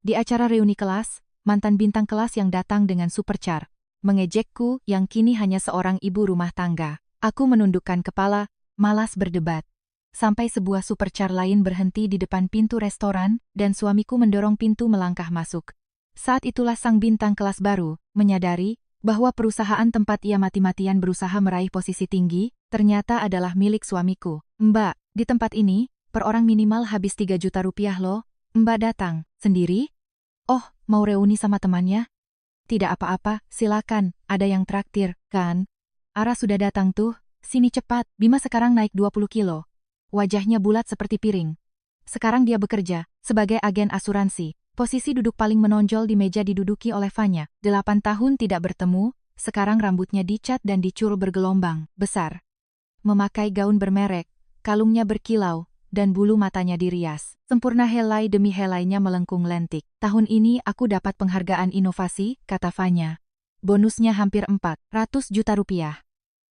Di acara reuni kelas, mantan bintang kelas yang datang dengan supercar, mengejekku yang kini hanya seorang ibu rumah tangga. Aku menundukkan kepala, malas berdebat. Sampai sebuah supercar lain berhenti di depan pintu restoran, dan suamiku mendorong pintu melangkah masuk. Saat itulah sang bintang kelas baru, menyadari bahwa perusahaan tempat ia mati-matian berusaha meraih posisi tinggi, ternyata adalah milik suamiku. Mbak, di tempat ini, per orang minimal habis 3 juta rupiah loh. Mbak datang, sendiri? Oh, mau reuni sama temannya? Tidak apa-apa, silakan, ada yang traktir, kan? Ara sudah datang tuh, sini cepat. Bima sekarang naik 20 kilo. Wajahnya bulat seperti piring. Sekarang dia bekerja sebagai agen asuransi. Posisi duduk paling menonjol di meja diduduki oleh Fanya. 8 tahun tidak bertemu, sekarang rambutnya dicat dan dicul bergelombang besar. Memakai gaun bermerek, kalungnya berkilau, dan bulu matanya dirias. Sempurna helai demi helainya melengkung lentik. Tahun ini aku dapat penghargaan inovasi, kata Fanya. Bonusnya hampir 400 juta rupiah.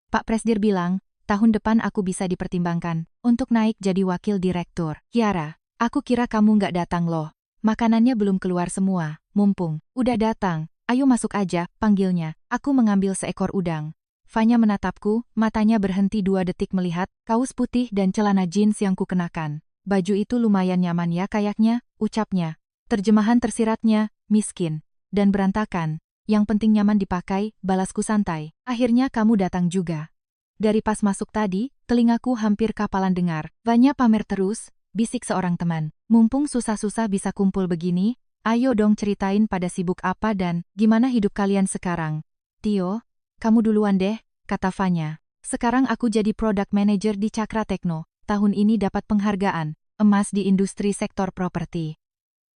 Pak Presdir bilang, tahun depan aku bisa dipertimbangkan untuk naik jadi wakil direktur. Kiara, aku kira kamu nggak datang loh. Makanannya belum keluar semua. Mumpung udah datang, ayo masuk aja, panggilnya. Aku mengambil seekor udang. Fanya menatapku, matanya berhenti 2 detik melihat kaos putih dan celana jeans yang kukenakan. Baju itu lumayan nyaman ya kayaknya, ucapnya. Terjemahan tersiratnya, miskin dan berantakan. Yang penting nyaman dipakai, balasku santai. Akhirnya kamu datang juga. Dari pas masuk tadi, telingaku hampir kapalan dengar. Fanya pamer terus, bisik seorang teman. Mumpung susah-susah bisa kumpul begini, ayo dong ceritain pada sibuk apa dan gimana hidup kalian sekarang. Tio, kamu duluan deh, kata Fanya. Sekarang aku jadi product manager di Cakra Tekno. Tahun ini dapat penghargaan emas di industri sektor properti.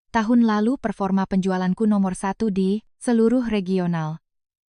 Tahun lalu performa penjualanku nomor 1 di seluruh regional.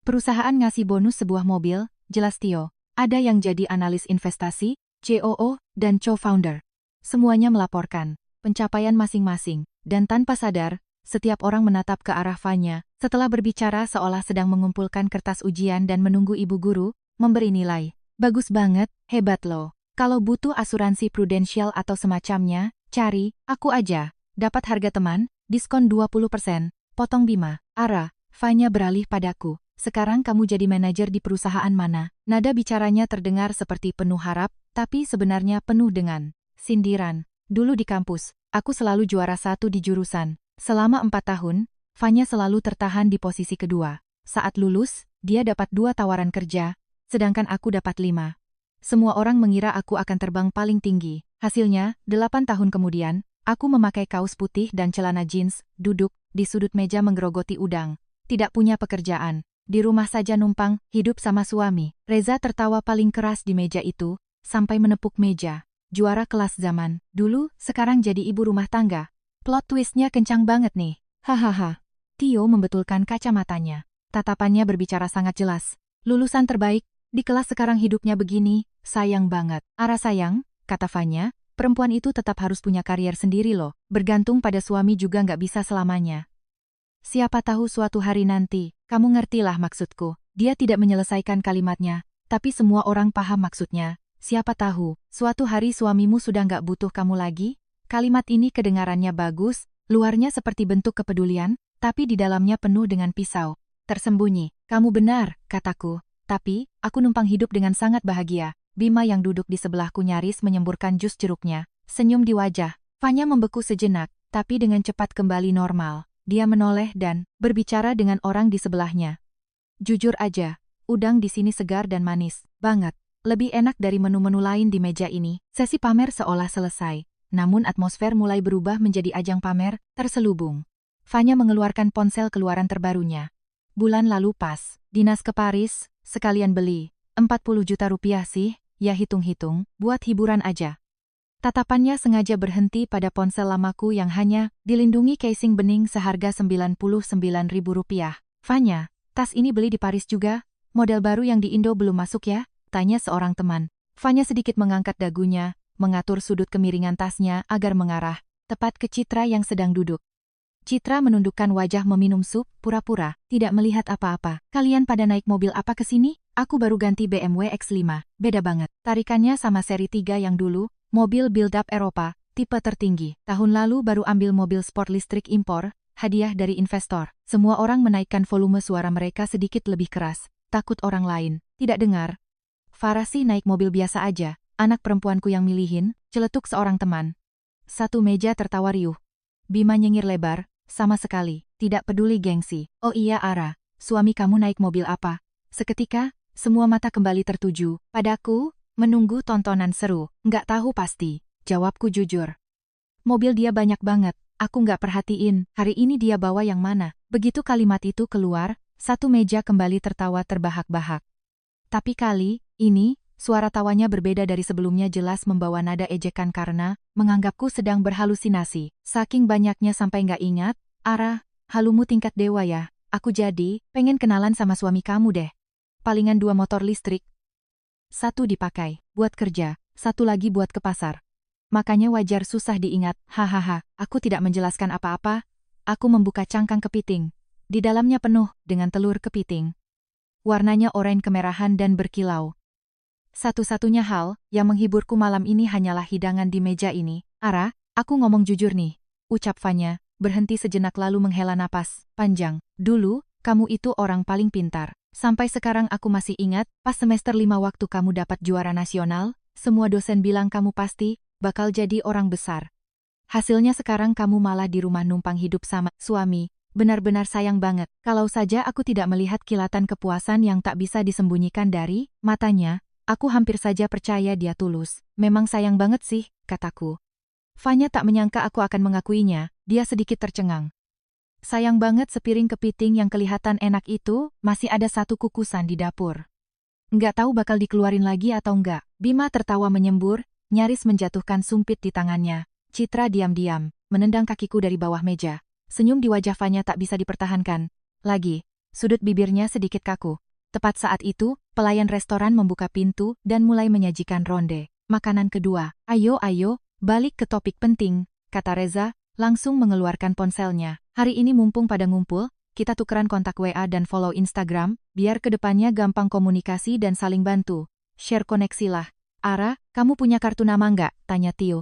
Perusahaan ngasih bonus sebuah mobil, jelas Tio. Ada yang jadi analis investasi, COO, dan co-founder. Semuanya melaporkan pencapaian masing-masing, dan tanpa sadar, setiap orang menatap ke arah Fanya. Setelah berbicara seolah sedang mengumpulkan kertas ujian dan menunggu ibu guru memberi nilai. Bagus banget, hebat loh. Kalau butuh asuransi prudensial atau semacamnya, cari aku aja. Dapat harga teman, diskon 20%, potong Bima. Ara, Fanya beralih padaku. Sekarang kamu jadi manajer di perusahaan mana? Nada bicaranya terdengar seperti penuh harap, tapi sebenarnya penuh dengan sindiran. Dulu di kampus, aku selalu juara 1 di jurusan. Selama 4 tahun, Fanya selalu tertahan di posisi kedua. Saat lulus, dia dapat 2 tawaran kerja, sedangkan aku dapat 5. Semua orang mengira aku akan terbang paling tinggi. Hasilnya, 8 tahun kemudian, aku memakai kaos putih dan celana jeans, duduk di sudut meja menggerogoti udang. Tidak punya pekerjaan. Di rumah saja numpang, hidup sama suami. Reza tertawa paling keras di meja itu, sampai menepuk meja. Juara kelas zaman dulu, sekarang jadi ibu rumah tangga. Plot twistnya kencang banget nih. Hahaha. Tio membetulkan kacamatanya. Tatapannya berbicara sangat jelas. Lulusan terbaik, di kelas sekarang hidupnya begini, sayang banget. Ara sayang, kata Fanya, perempuan itu tetap harus punya karier sendiri loh. Bergantung pada suami juga nggak bisa selamanya. Siapa tahu suatu hari nanti, kamu ngertilah maksudku. Dia tidak menyelesaikan kalimatnya, tapi semua orang paham maksudnya. Siapa tahu, suatu hari suamimu sudah nggak butuh kamu lagi? Kalimat ini kedengarannya bagus, luarnya seperti bentuk kepedulian, tapi di dalamnya penuh dengan pisau. Tersembunyi. Kamu benar, kataku. Tapi, aku numpang hidup dengan sangat bahagia. Bima yang duduk di sebelahku nyaris menyemburkan jus jeruknya. Senyum di wajah. Fanya membeku sejenak, tapi dengan cepat kembali normal. Dia menoleh dan berbicara dengan orang di sebelahnya. Jujur aja, udang di sini segar dan manis banget. Lebih enak dari menu-menu lain di meja ini. Sesi pamer seolah selesai, namun atmosfer mulai berubah menjadi ajang pamer terselubung. Fanya mengeluarkan ponsel keluaran terbarunya. Bulan lalu pas dinas ke Paris, sekalian beli 40 juta rupiah sih, ya hitung-hitung, buat hiburan aja. Tatapannya sengaja berhenti pada ponsel lamaku yang hanya dilindungi casing bening seharga 99.000 rupiah. Fanya, tas ini beli di Paris juga? Model baru yang di Indo belum masuk ya? Tanya seorang teman. Fanya sedikit mengangkat dagunya, mengatur sudut kemiringan tasnya agar mengarah tepat ke Citra yang sedang duduk. Citra menundukkan wajah meminum sup, pura-pura tidak melihat apa-apa. Kalian pada naik mobil apa ke sini? Aku baru ganti BMW X5. Beda banget. Tarikannya sama seri 3 yang dulu. Mobil build-up Eropa, tipe tertinggi. Tahun lalu baru ambil mobil sport listrik impor, hadiah dari investor. Semua orang menaikkan volume suara mereka sedikit lebih keras. Takut orang lain tidak dengar. Farah sih naik mobil biasa aja. Anak perempuanku yang milihin, celetuk seorang teman. Satu meja tertawa riuh. Bima nyengir lebar, sama sekali, tidak peduli gengsi. Oh iya Ara, suami kamu naik mobil apa? Seketika, semua mata kembali tertuju padaku, menunggu tontonan seru. Nggak tahu pasti, jawabku jujur. Mobil dia banyak banget, aku nggak perhatiin, hari ini dia bawa yang mana. Begitu kalimat itu keluar, satu meja kembali tertawa terbahak-bahak. Tapi kali ini, suara tawanya berbeda dari sebelumnya, jelas membawa nada ejekan karena menganggapku sedang berhalusinasi. Saking banyaknya sampai nggak ingat. Ara, halumu tingkat dewa ya, aku jadi pengen kenalan sama suami kamu deh. Palingan 2 motor listrik. Satu dipakai buat kerja, satu lagi buat ke pasar. Makanya wajar susah diingat. Hahaha, aku tidak menjelaskan apa-apa. Aku membuka cangkang kepiting. Di dalamnya penuh dengan telur kepiting. Warnanya oranye kemerahan dan berkilau. Satu-satunya hal yang menghiburku malam ini hanyalah hidangan di meja ini. Ara, aku ngomong jujur nih, ucap Fanya, berhenti sejenak lalu menghela napas panjang. Dulu, kamu itu orang paling pintar. Sampai sekarang aku masih ingat, pas semester 5 waktu kamu dapat juara nasional, semua dosen bilang kamu pasti bakal jadi orang besar. Hasilnya sekarang kamu malah di rumah numpang hidup sama suami. Benar-benar sayang banget. Kalau saja aku tidak melihat kilatan kepuasan yang tak bisa disembunyikan dari matanya, aku hampir saja percaya dia tulus. Memang sayang banget sih, kataku. Fanya tak menyangka aku akan mengakuinya, dia sedikit tercengang. Sayang banget sepiring kepiting yang kelihatan enak itu, masih ada satu kukusan di dapur. Nggak tahu bakal dikeluarin lagi atau enggak. Bima tertawa menyembur, nyaris menjatuhkan sumpit di tangannya. Citra diam-diam, menendang kakiku dari bawah meja. Senyum di wajah Fanya tak bisa dipertahankan. Lagi, sudut bibirnya sedikit kaku. Tepat saat itu, pelayan restoran membuka pintu dan mulai menyajikan ronde makanan kedua. Ayo, balik ke topik penting, kata Reza, langsung mengeluarkan ponselnya. Hari ini mumpung pada ngumpul, kita tukeran kontak WA dan follow Instagram, biar kedepannya gampang komunikasi dan saling bantu. Share koneksi lah. Ara, kamu punya kartu nama nggak? Tanya Tio.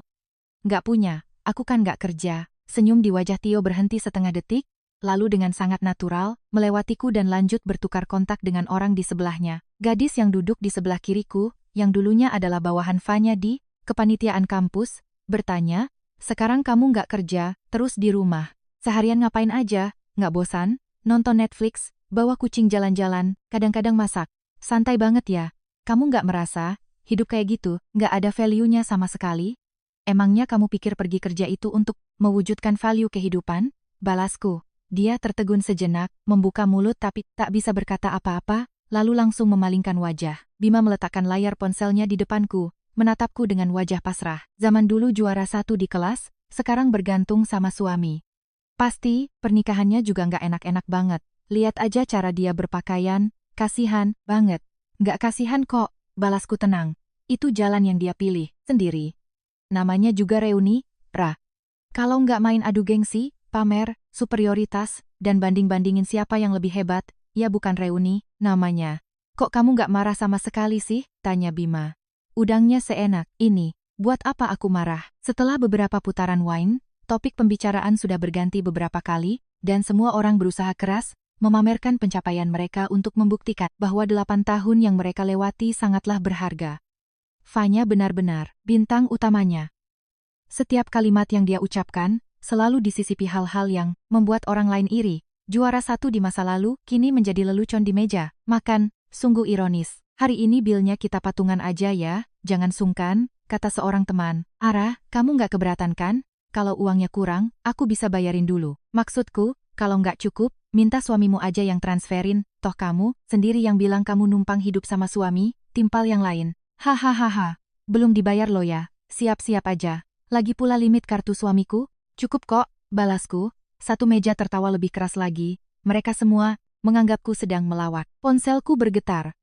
Nggak punya, aku kan nggak kerja. Senyum di wajah Tio berhenti setengah detik, lalu dengan sangat natural, melewatiku dan lanjut bertukar kontak dengan orang di sebelahnya. Gadis yang duduk di sebelah kiriku, yang dulunya adalah bawahan Fanya di kepanitiaan kampus, bertanya, sekarang kamu nggak kerja, terus di rumah. Seharian ngapain aja, nggak bosan? Nonton Netflix, bawa kucing jalan-jalan, kadang-kadang masak. Santai banget ya. Kamu nggak merasa, hidup kayak gitu, nggak ada value-nya sama sekali? Emangnya kamu pikir pergi kerja itu untuk mewujudkan value kehidupan? Balasku. Dia tertegun sejenak, membuka mulut tapi tak bisa berkata apa-apa, lalu langsung memalingkan wajah. Bima meletakkan layar ponselnya di depanku, menatapku dengan wajah pasrah. Zaman dulu juara 1 di kelas, sekarang bergantung sama suami. Pasti, pernikahannya juga nggak enak-enak banget. Lihat aja cara dia berpakaian, kasihan banget. Nggak kasihan kok, balasku tenang. Itu jalan yang dia pilih, sendiri. Namanya juga reuni, Ra. Kalau nggak main adu gengsi, pamer, superioritas, dan banding-bandingin siapa yang lebih hebat, ya bukan reuni, namanya. Kok kamu nggak marah sama sekali sih? Tanya Bima. Udangnya seenak, ini, buat apa aku marah? Setelah beberapa putaran wine, topik pembicaraan sudah berganti beberapa kali, dan semua orang berusaha keras, memamerkan pencapaian mereka untuk membuktikan bahwa 8 tahun yang mereka lewati sangatlah berharga. Fanya benar-benar bintang utamanya. Setiap kalimat yang dia ucapkan, selalu disisipi hal-hal yang membuat orang lain iri. Juara 1 di masa lalu, kini menjadi lelucon di meja makan, sungguh ironis. Hari ini bilnya kita patungan aja ya, jangan sungkan, kata seorang teman. Ara, kamu nggak keberatan kan? Kalau uangnya kurang, aku bisa bayarin dulu. Maksudku, kalau nggak cukup, minta suamimu aja yang transferin, toh kamu sendiri yang bilang kamu numpang hidup sama suami, timpal yang lain. Hahaha, belum dibayar lo ya, siap-siap aja. Lagi pula limit kartu suamiku, cukup kok, balasku. Satu meja tertawa lebih keras lagi, mereka semua menganggapku sedang melawak. Ponselku bergetar.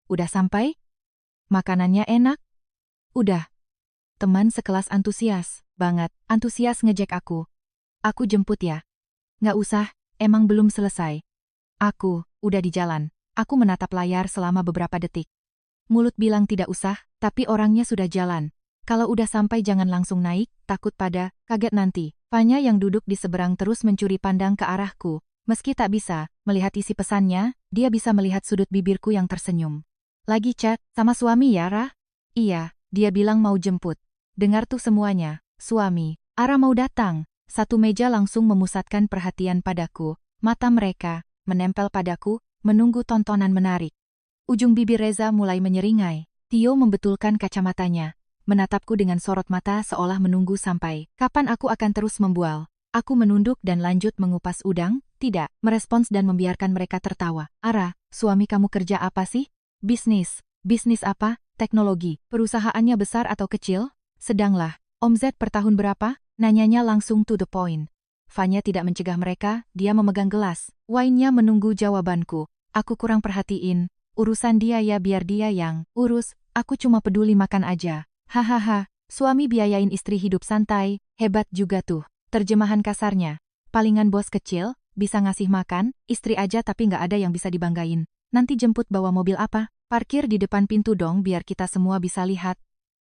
Udah sampai? Makanannya enak? Udah. Teman sekelas antusias, banget, antusias ngejek aku. Aku jemput ya. Nggak usah, emang belum selesai. Aku, udah di jalan. Aku menatap layar selama beberapa detik. Mulut bilang tidak usah, tapi orangnya sudah jalan. Kalau udah sampai jangan langsung naik, takut pada kaget nanti. Fanya yang duduk di seberang terus mencuri pandang ke arahku. Meski tak bisa melihat isi pesannya, dia bisa melihat sudut bibirku yang tersenyum. Lagi chat sama suami ya, Ra? Iya, dia bilang mau jemput. Dengar tuh semuanya, suami. Ara mau datang. Satu meja langsung memusatkan perhatian padaku. Mata mereka menempel padaku, menunggu tontonan menarik. Ujung bibir Reza mulai menyeringai. Tio membetulkan kacamatanya, menatapku dengan sorot mata seolah menunggu sampai kapan aku akan terus membual. Aku menunduk dan lanjut mengupas udang, tidak merespons dan membiarkan mereka tertawa. Ara, suami kamu kerja apa sih? Bisnis. Bisnis apa? Teknologi. Perusahaannya besar atau kecil? Sedanglah. Omzet per tahun berapa? Nanyanya langsung to the point. Fanya tidak mencegah mereka, dia memegang gelas. Wine-nya menunggu jawabanku. Aku kurang perhatiin. Urusan dia ya biar dia yang urus, aku cuma peduli makan aja. Hahaha, suami biayain istri hidup santai, hebat juga tuh. Terjemahan kasarnya. Palingan bos kecil, bisa ngasih makan, istri aja tapi nggak ada yang bisa dibanggain. Nanti jemput bawa mobil apa? Parkir di depan pintu dong biar kita semua bisa lihat.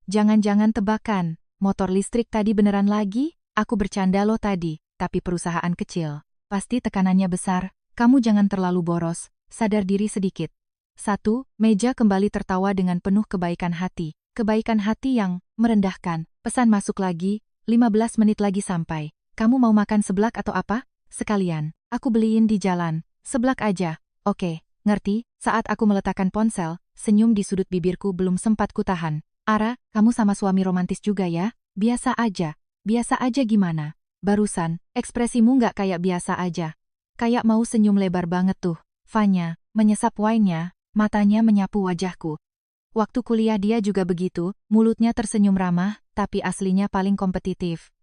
Jangan-jangan tebakan. Motor listrik tadi beneran lagi? Aku bercanda lo tadi, tapi perusahaan kecil. Pasti tekanannya besar, kamu jangan terlalu boros, sadar diri sedikit. 1. Meja kembali tertawa dengan penuh kebaikan hati. Kebaikan hati yang merendahkan. Pesan masuk lagi, 15 menit lagi sampai. Kamu mau makan seblak atau apa? Sekalian, aku beliin di jalan. Seblak aja. Oke, ngerti. Saat aku meletakkan ponsel, senyum di sudut bibirku belum sempat kutahan. Ara, kamu sama suami romantis juga ya? Biasa aja. Biasa aja gimana? Barusan, ekspresimu nggak kayak biasa aja. Kayak mau senyum lebar banget tuh. Fanya, menyesap wine-nya, matanya menyapu wajahku. Waktu kuliah dia juga begitu, mulutnya tersenyum ramah, tapi aslinya paling kompetitif.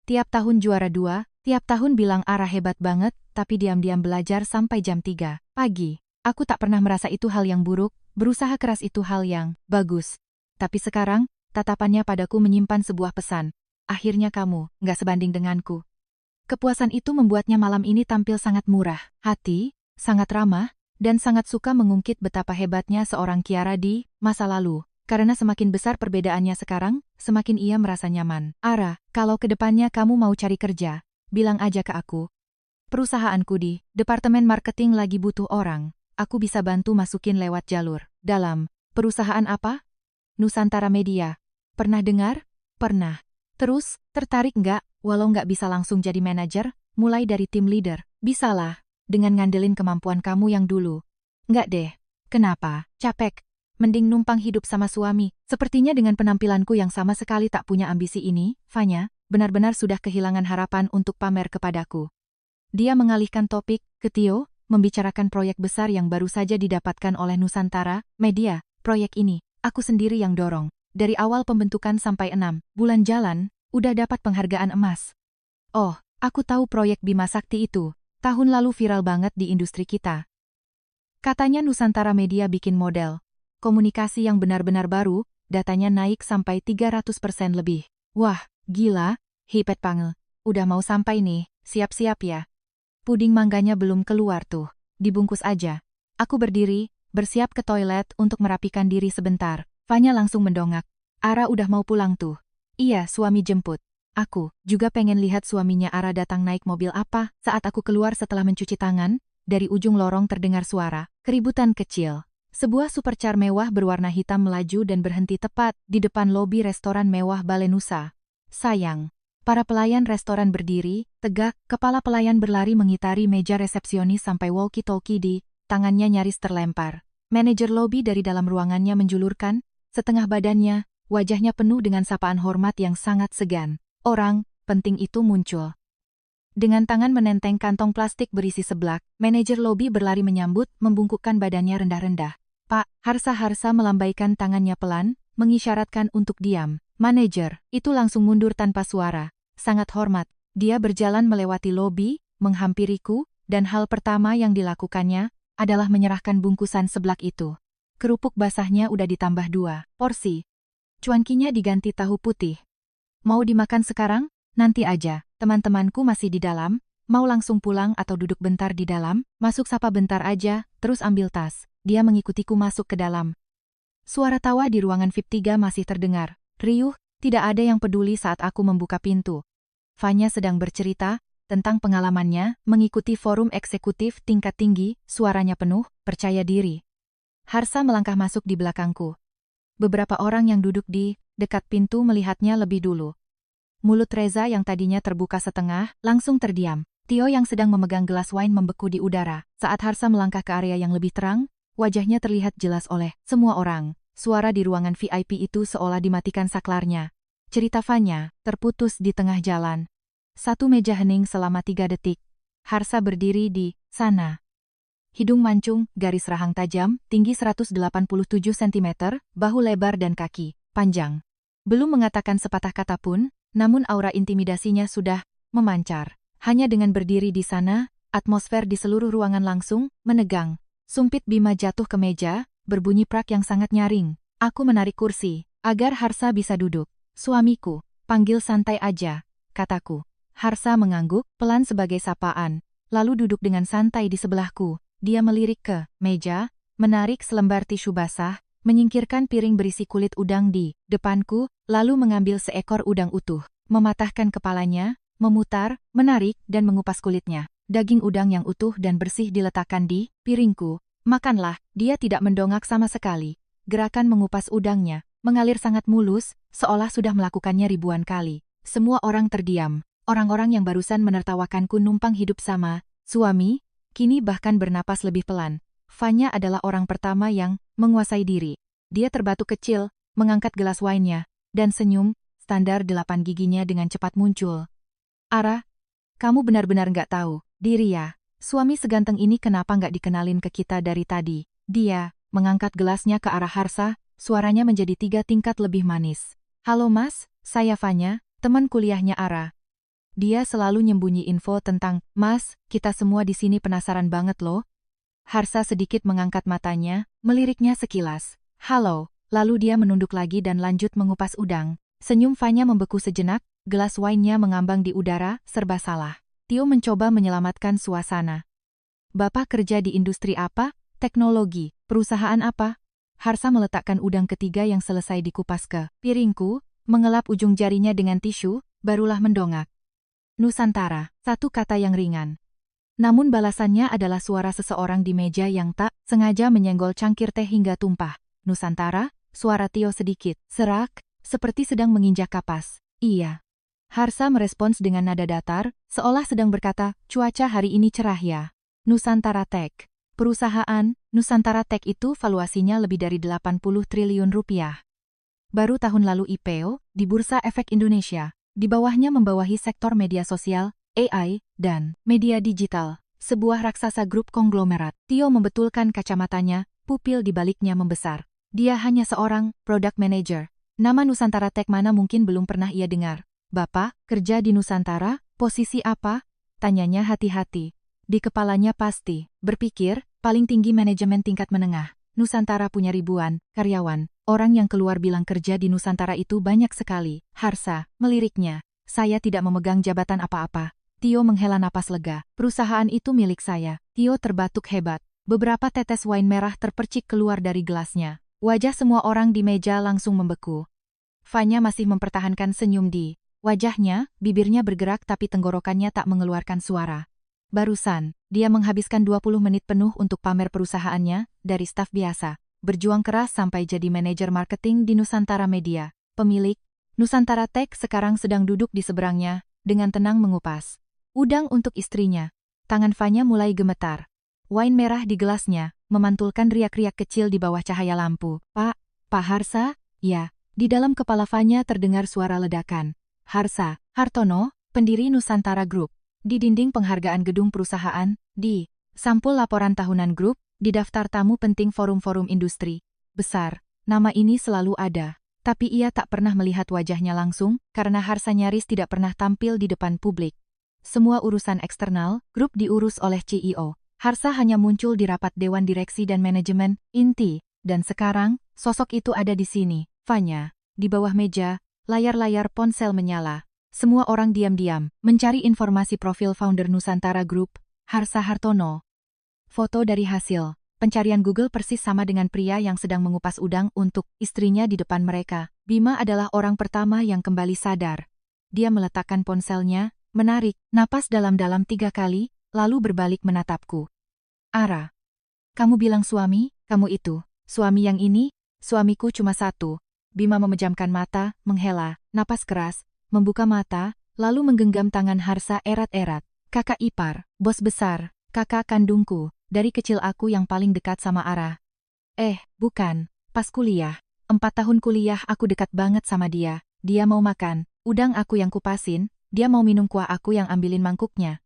Tiap tahun juara 2, tiap tahun bilang Ara hebat banget, tapi diam-diam belajar sampai jam 3 pagi. Aku tak pernah merasa itu hal yang buruk, berusaha keras itu hal yang bagus. Tapi sekarang, tatapannya padaku menyimpan sebuah pesan. Akhirnya kamu, nggak sebanding denganku. Kepuasan itu membuatnya malam ini tampil sangat murah, hati, sangat ramah, dan sangat suka mengungkit betapa hebatnya seorang Kiara di masa lalu. Karena semakin besar perbedaannya sekarang, semakin ia merasa nyaman. Ara, kalau kedepannya kamu mau cari kerja, bilang aja ke aku. Perusahaanku di Departemen Marketing lagi butuh orang. Aku bisa bantu masukin lewat jalur dalam. Perusahaan apa? Nusantara Media. Pernah dengar? Pernah. Terus, tertarik nggak? Walau nggak bisa langsung jadi manajer, mulai dari tim leader. Bisalah, dengan ngandelin kemampuan kamu yang dulu. Nggak deh. Kenapa? Capek. Mending numpang hidup sama suami. Sepertinya dengan penampilanku yang sama sekali tak punya ambisi ini, Fanya, benar-benar sudah kehilangan harapan untuk pamer kepadaku. Dia mengalihkan topik ke Tio, membicarakan proyek besar yang baru saja didapatkan oleh Nusantara Media. Proyek ini, aku sendiri yang dorong. Dari awal pembentukan sampai 6 bulan jalan, udah dapat penghargaan emas. Oh, aku tahu proyek Bima Sakti itu. Tahun lalu viral banget di industri kita. Katanya Nusantara Media bikin model komunikasi yang benar-benar baru, datanya naik sampai 300% lebih. Wah, gila, hebat banget. Udah mau sampai nih, siap-siap ya. Puding mangganya belum keluar tuh, dibungkus aja. Aku berdiri, bersiap ke toilet untuk merapikan diri sebentar. Fanya langsung mendongak. Ara udah mau pulang tuh. Iya, suami jemput. Aku juga pengen lihat suaminya Ara datang naik mobil apa. Saat aku keluar setelah mencuci tangan, dari ujung lorong terdengar suara keributan kecil. Sebuah supercar mewah berwarna hitam melaju dan berhenti tepat di depan lobi restoran mewah Balenusa. Sayang, para pelayan restoran berdiri, tegak, kepala pelayan berlari mengitari meja resepsionis sampai walkie-talkie di tangannya nyaris terlempar. Manajer lobi dari dalam ruangannya menjulurkan, setengah badannya, wajahnya penuh dengan sapaan hormat yang sangat segan. Orang penting itu muncul. Dengan tangan menenteng kantong plastik berisi seblak, manajer lobi berlari menyambut, membungkukkan badannya rendah-rendah. Pak, Harsa melambaikan tangannya pelan, mengisyaratkan untuk diam. Manajer itu langsung mundur tanpa suara. Sangat hormat. Dia berjalan melewati lobi, menghampiriku, dan hal pertama yang dilakukannya adalah menyerahkan bungkusan seblak itu. Kerupuk basahnya udah ditambah 2 porsi. Cuankinya diganti tahu putih. Mau dimakan sekarang? Nanti aja. Teman-temanku masih di dalam, mau langsung pulang atau duduk bentar di dalam, masuk sapa bentar aja, terus ambil tas. Dia mengikutiku masuk ke dalam. Suara tawa di ruangan VIP 3 masih terdengar, riuh, Tidak ada yang peduli saat aku membuka pintu. Fanya sedang bercerita tentang pengalamannya mengikuti forum eksekutif tingkat tinggi, suaranya penuh, percaya diri. Harsa melangkah masuk di belakangku. Beberapa orang yang duduk di dekat pintu melihatnya lebih dulu. Mulut Reza yang tadinya terbuka setengah, langsung terdiam. Tio yang sedang memegang gelas wine membeku di udara. Saat Harsa melangkah ke area yang lebih terang, wajahnya terlihat jelas oleh semua orang. Suara di ruangan VIP itu seolah dimatikan saklarnya. Cerita Fanya terputus di tengah jalan. Satu meja hening selama 3 detik. Harsa berdiri di sana. Hidung mancung, garis rahang tajam, tinggi 187 cm, bahu lebar dan kaki panjang. Belum mengatakan sepatah kata pun, namun aura intimidasinya sudah memancar. Hanya dengan berdiri di sana, atmosfer di seluruh ruangan langsung menegang. Sumpit Bima jatuh ke meja, berbunyi prak yang sangat nyaring. Aku menarik kursi, agar Harsa bisa duduk. Suamiku, panggil santai aja, kataku. Harsa mengangguk, pelan sebagai sapaan, lalu duduk dengan santai di sebelahku. Dia melirik ke meja, menarik selembar tisu basah, menyingkirkan piring berisi kulit udang di depanku, lalu mengambil seekor udang utuh, mematahkan kepalanya, memutar, menarik, dan mengupas kulitnya. Daging udang yang utuh dan bersih diletakkan di piringku. Makanlah, dia tidak mendongak sama sekali. Gerakan mengupas udangnya mengalir sangat mulus, seolah sudah melakukannya ribuan kali. Semua orang terdiam. Orang-orang yang barusan menertawakanku numpang hidup sama suami, kini bahkan bernapas lebih pelan. Fanya adalah orang pertama yang menguasai diri. Dia terbatuk kecil, mengangkat gelas wine-nya, dan senyum, standar 8 giginya dengan cepat muncul. Ara, kamu benar-benar nggak tahu diri ya. Suami seganteng ini kenapa nggak dikenalin ke kita dari tadi? Dia mengangkat gelasnya ke arah Harsa, suaranya menjadi 3 tingkat lebih manis. Halo mas, saya Fanya, teman kuliahnya Ara. Dia selalu nyembunyi info tentang, mas, kita semua di sini penasaran banget loh. Harsa sedikit mengangkat matanya, meliriknya sekilas. Halo, lalu dia menunduk lagi dan lanjut mengupas udang. Senyum Fanya membeku sejenak, gelas wine-nya mengambang di udara, serba salah. Tio mencoba menyelamatkan suasana. Bapak kerja di industri apa? Teknologi, perusahaan apa? Harsa meletakkan udang ketiga yang selesai dikupas ke piringku, mengelap ujung jarinya dengan tisu, barulah mendongak. Nusantara, satu kata yang ringan. Namun balasannya adalah suara seseorang di meja yang tak sengaja menyenggol cangkir teh hingga tumpah. Nusantara, suara Tio sedikit serak, seperti sedang menginjak kapas. Iya. Harsa merespons dengan nada datar, seolah sedang berkata, cuaca hari ini cerah ya. Nusantara Tech. Perusahaan, Nusantara Tech itu valuasinya lebih dari 80 triliun rupiah. Baru tahun lalu IPO, di Bursa Efek Indonesia. Di bawahnya membawahi sektor media sosial, AI, dan media digital. Sebuah raksasa grup konglomerat. Tio membetulkan kacamatanya, pupil di baliknya membesar. Dia hanya seorang product manager. Nama Nusantara Tech mana mungkin belum pernah ia dengar. Bapak, kerja di Nusantara, posisi apa? Tanyanya hati-hati. Di kepalanya pasti berpikir, paling tinggi manajemen tingkat menengah. Nusantara punya ribuan karyawan. Orang yang keluar bilang kerja di Nusantara itu banyak sekali. Harsa meliriknya. Saya tidak memegang jabatan apa-apa. Tio menghela napas lega. Perusahaan itu milik saya. Tio terbatuk hebat. Beberapa tetes wine merah terpercik keluar dari gelasnya. Wajah semua orang di meja langsung membeku. Fanya masih mempertahankan senyum di wajahnya, bibirnya bergerak tapi tenggorokannya tak mengeluarkan suara. Barusan, dia menghabiskan 20 menit penuh untuk pamer perusahaannya, dari staf biasa. Berjuang keras sampai jadi manajer marketing di Nusantara Media. Pemilik Nusantara Tech sekarang sedang duduk di seberangnya, dengan tenang mengupas udang untuk istrinya. Tangan Fanya mulai gemetar. Wine merah di gelasnya, memantulkan riak-riak kecil di bawah cahaya lampu. Pak Harsa? Ya. Di dalam kepala Fanya terdengar suara ledakan. Harsa Hartono, pendiri Nusantara Group. Di dinding penghargaan gedung perusahaan, di sampul laporan tahunan grup, di daftar tamu penting forum-forum industri besar, nama ini selalu ada. Tapi ia tak pernah melihat wajahnya langsung, karena Harsa nyaris tidak pernah tampil di depan publik. Semua urusan eksternal, grup diurus oleh CEO. Harsa hanya muncul di rapat dewan direksi dan manajemen inti. Dan sekarang, sosok itu ada di sini. Fanya, di bawah meja, layar-layar ponsel menyala. Semua orang diam-diam, mencari informasi profil founder Nusantara Group, Harsa Hartono. Foto dari hasil pencarian Google persis sama dengan pria yang sedang mengupas udang untuk istrinya di depan mereka. Bima adalah orang pertama yang kembali sadar. Dia meletakkan ponselnya, menarik napas dalam-dalam 3 kali, lalu berbalik menatapku. Ara, kamu bilang suami, kamu itu, suami yang ini, suamiku cuma satu. Bima memejamkan mata, menghela napas keras, membuka mata, lalu menggenggam tangan Harsa erat-erat. Kakak ipar, bos besar, kakak kandungku, dari kecil aku yang paling dekat sama Ara. Bukan, pas kuliah. 4 tahun kuliah aku dekat banget sama dia. Dia mau makan, udang aku yang kupasin, dia mau minum kuah aku yang ambilin mangkuknya.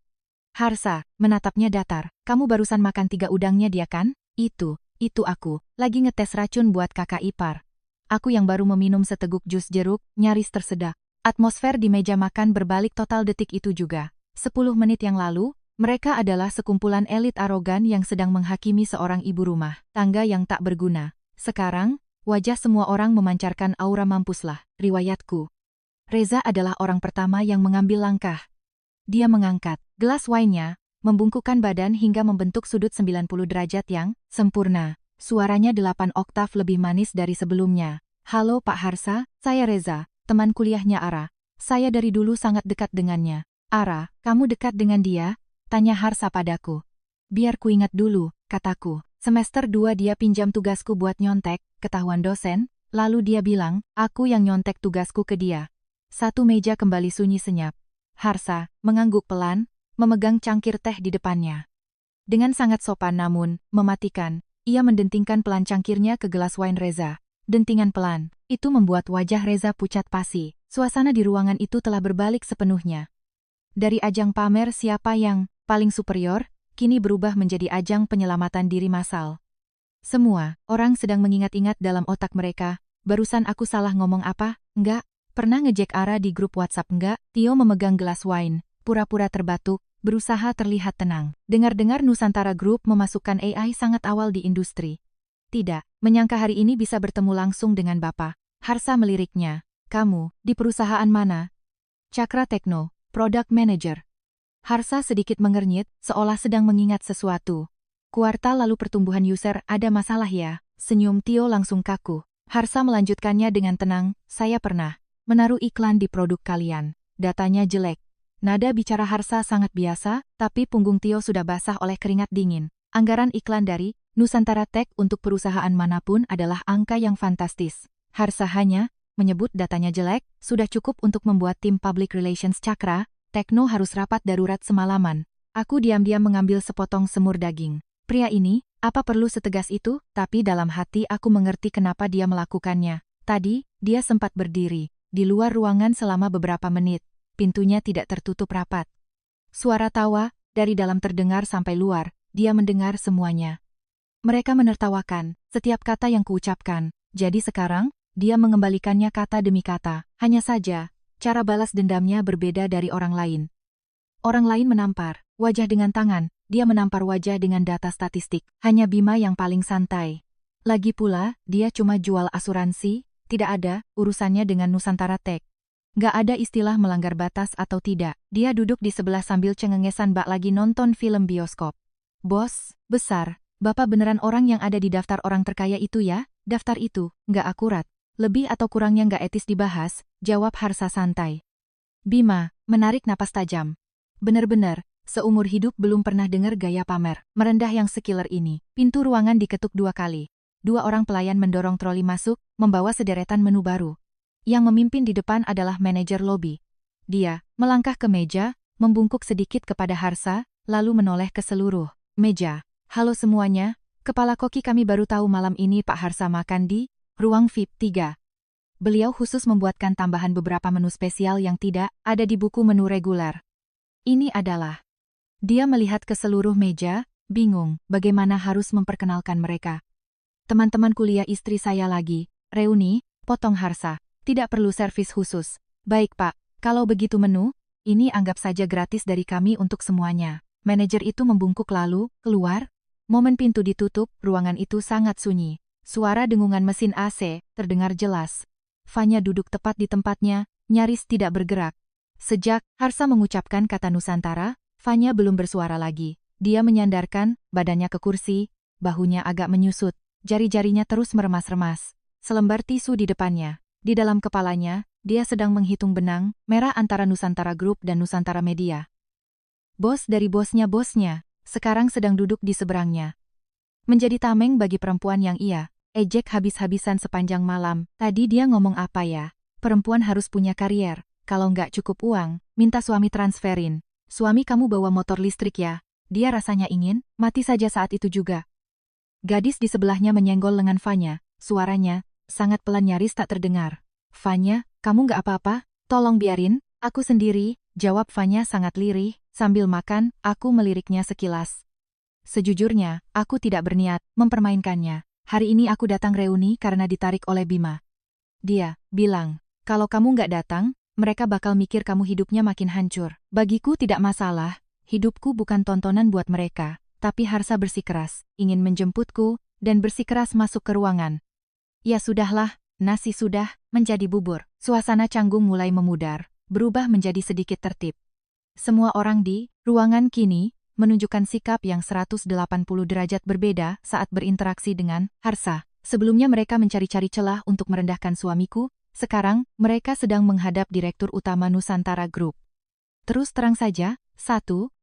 Harsa, menatapnya datar. Kamu barusan makan 3 udangnya dia kan? Itu aku, lagi ngetes racun buat kakak ipar. Aku yang baru meminum seteguk jus jeruk, nyaris tersedak. Atmosfer di meja makan berbalik total detik itu juga. 10 menit yang lalu, mereka adalah sekumpulan elit arogan yang sedang menghakimi seorang ibu rumah tangga yang tak berguna. Sekarang, wajah semua orang memancarkan aura mampuslah, riwayatku. Reza adalah orang pertama yang mengambil langkah. Dia mengangkat gelas wine-nya, membungkukkan badan hingga membentuk sudut 90 derajat yang sempurna. Suaranya 8 oktav lebih manis dari sebelumnya. Halo Pak Harsa, saya Reza, teman kuliahnya Ara. Saya dari dulu sangat dekat dengannya. Ara, kamu dekat dengan dia? Tanya Harsa padaku. Biar ku ingat dulu, kataku. Semester 2 dia pinjam tugasku buat nyontek, ketahuan dosen, lalu dia bilang, aku yang nyontek tugasku ke dia. Satu meja kembali sunyi senyap. Harsa, mengangguk pelan, memegang cangkir teh di depannya. Dengan sangat sopan namun, mematikan, ia mendentingkan pelan cangkirnya ke gelas wine Reza. Dentingan pelan, itu membuat wajah Reza pucat pasi. Suasana di ruangan itu telah berbalik sepenuhnya. Dari ajang pamer siapa yang paling superior, kini berubah menjadi ajang penyelamatan diri massal. Semua orang sedang mengingat-ingat dalam otak mereka, barusan aku salah ngomong apa? Enggak, pernah ngejek Ara di grup WhatsApp enggak? Tio memegang gelas wine, pura-pura terbatuk, berusaha terlihat tenang. Dengar-dengar Nusantara Group memasukkan AI sangat awal di industri. Tidak, menyangka hari ini bisa bertemu langsung dengan Bapak. Harsa meliriknya. Kamu, di perusahaan mana? Cakra Tekno, Product Manager. Harsa sedikit mengernyit, seolah sedang mengingat sesuatu. Kuartal lalu pertumbuhan user ada masalah ya? Senyum Tio langsung kaku. Harsa melanjutkannya dengan tenang, saya pernah menaruh iklan di produk kalian. Datanya jelek. Nada bicara Harsa sangat biasa, tapi punggung Tio sudah basah oleh keringat dingin. Anggaran iklan dari Nusantara Tech untuk perusahaan manapun adalah angka yang fantastis. Harsa hanya menyebut datanya jelek, sudah cukup untuk membuat tim public relations Cakra Tekno harus rapat darurat semalaman. Aku diam-diam mengambil sepotong semur daging. Pria ini, apa perlu setegas itu? Tapi dalam hati aku mengerti kenapa dia melakukannya. Tadi, dia sempat berdiri di luar ruangan selama beberapa menit. Pintunya tidak tertutup rapat. Suara tawa dari dalam terdengar sampai luar, dia mendengar semuanya. Mereka menertawakan setiap kata yang kuucapkan. Jadi sekarang, dia mengembalikannya kata demi kata. Hanya saja, cara balas dendamnya berbeda dari orang lain. Orang lain menampar wajah dengan tangan, dia menampar wajah dengan data statistik. Hanya Bima yang paling santai. Lagi pula, dia cuma jual asuransi, tidak ada urusannya dengan Nusantara Tech. Gak ada istilah melanggar batas atau tidak. Dia duduk di sebelah sambil cengengesan bak lagi nonton film bioskop. Bos, besar, Bapak beneran orang yang ada di daftar orang terkaya itu ya? Daftar itu, gak akurat. Lebih atau kurangnya gak etis dibahas, jawab Harsa santai. Bima, menarik napas tajam. Bener-bener, seumur hidup belum pernah dengar gaya pamer merendah yang sekiller ini. Pintu ruangan diketuk 2 kali. 2 orang pelayan mendorong troli masuk, membawa sederetan menu baru. Yang memimpin di depan adalah manajer lobi. Dia melangkah ke meja, membungkuk sedikit kepada Harsa, lalu menoleh ke seluruh meja. Halo semuanya, kepala koki kami baru tahu malam ini Pak Harsa makan di ruang VIP 3. Beliau khusus membuatkan tambahan beberapa menu spesial yang tidak ada di buku menu reguler. Ini adalah. Dia melihat ke seluruh meja, bingung bagaimana harus memperkenalkan mereka. Teman-teman kuliah istri saya lagi, reuni, potong Harsa. Tidak perlu servis khusus. Baik Pak, kalau begitu menu, ini anggap saja gratis dari kami untuk semuanya. Manajer itu membungkuk lalu, keluar. Momen pintu ditutup, ruangan itu sangat sunyi. Suara dengungan mesin AC, terdengar jelas. Fanya duduk tepat di tempatnya, nyaris tidak bergerak. Sejak Harsa mengucapkan kata Nusantara, Fanya belum bersuara lagi. Dia menyandarkan badannya ke kursi, bahunya agak menyusut, jari-jarinya terus meremas-remas. Selembar tisu di depannya. Di dalam kepalanya, dia sedang menghitung benang merah antara Nusantara Group dan Nusantara Media. Bos dari bosnya, sekarang sedang duduk di seberangnya. Menjadi tameng bagi perempuan yang ia ejek habis-habisan sepanjang malam. Tadi dia ngomong apa ya? Perempuan harus punya karier. Kalau nggak cukup uang, minta suami transferin. Suami kamu bawa motor listrik ya? Dia rasanya ingin mati saja saat itu juga. Gadis di sebelahnya menyenggol lengan Fanya. Suaranya sangat pelan, nyaris tak terdengar. Fanya, kamu nggak apa-apa? Tolong biarin, aku sendiri, jawab Fanya sangat lirih. Sambil makan, aku meliriknya sekilas. Sejujurnya, aku tidak berniat mempermainkannya. Hari ini aku datang reuni karena ditarik oleh Bima. Dia bilang, kalau kamu nggak datang, mereka bakal mikir kamu hidupnya makin hancur. Bagiku tidak masalah, hidupku bukan tontonan buat mereka. Tapi Harsa bersikeras, ingin menjemputku, dan bersikeras masuk ke ruangan. Ya sudahlah, nasi sudah menjadi bubur. Suasana canggung mulai memudar, berubah menjadi sedikit tertib. Semua orang di ruangan kini menunjukkan sikap yang 180 derajat berbeda saat berinteraksi dengan Harsa. Sebelumnya mereka mencari-cari celah untuk merendahkan suamiku, sekarang mereka sedang menghadap Direktur Utama Nusantara Group. Terus terang saja,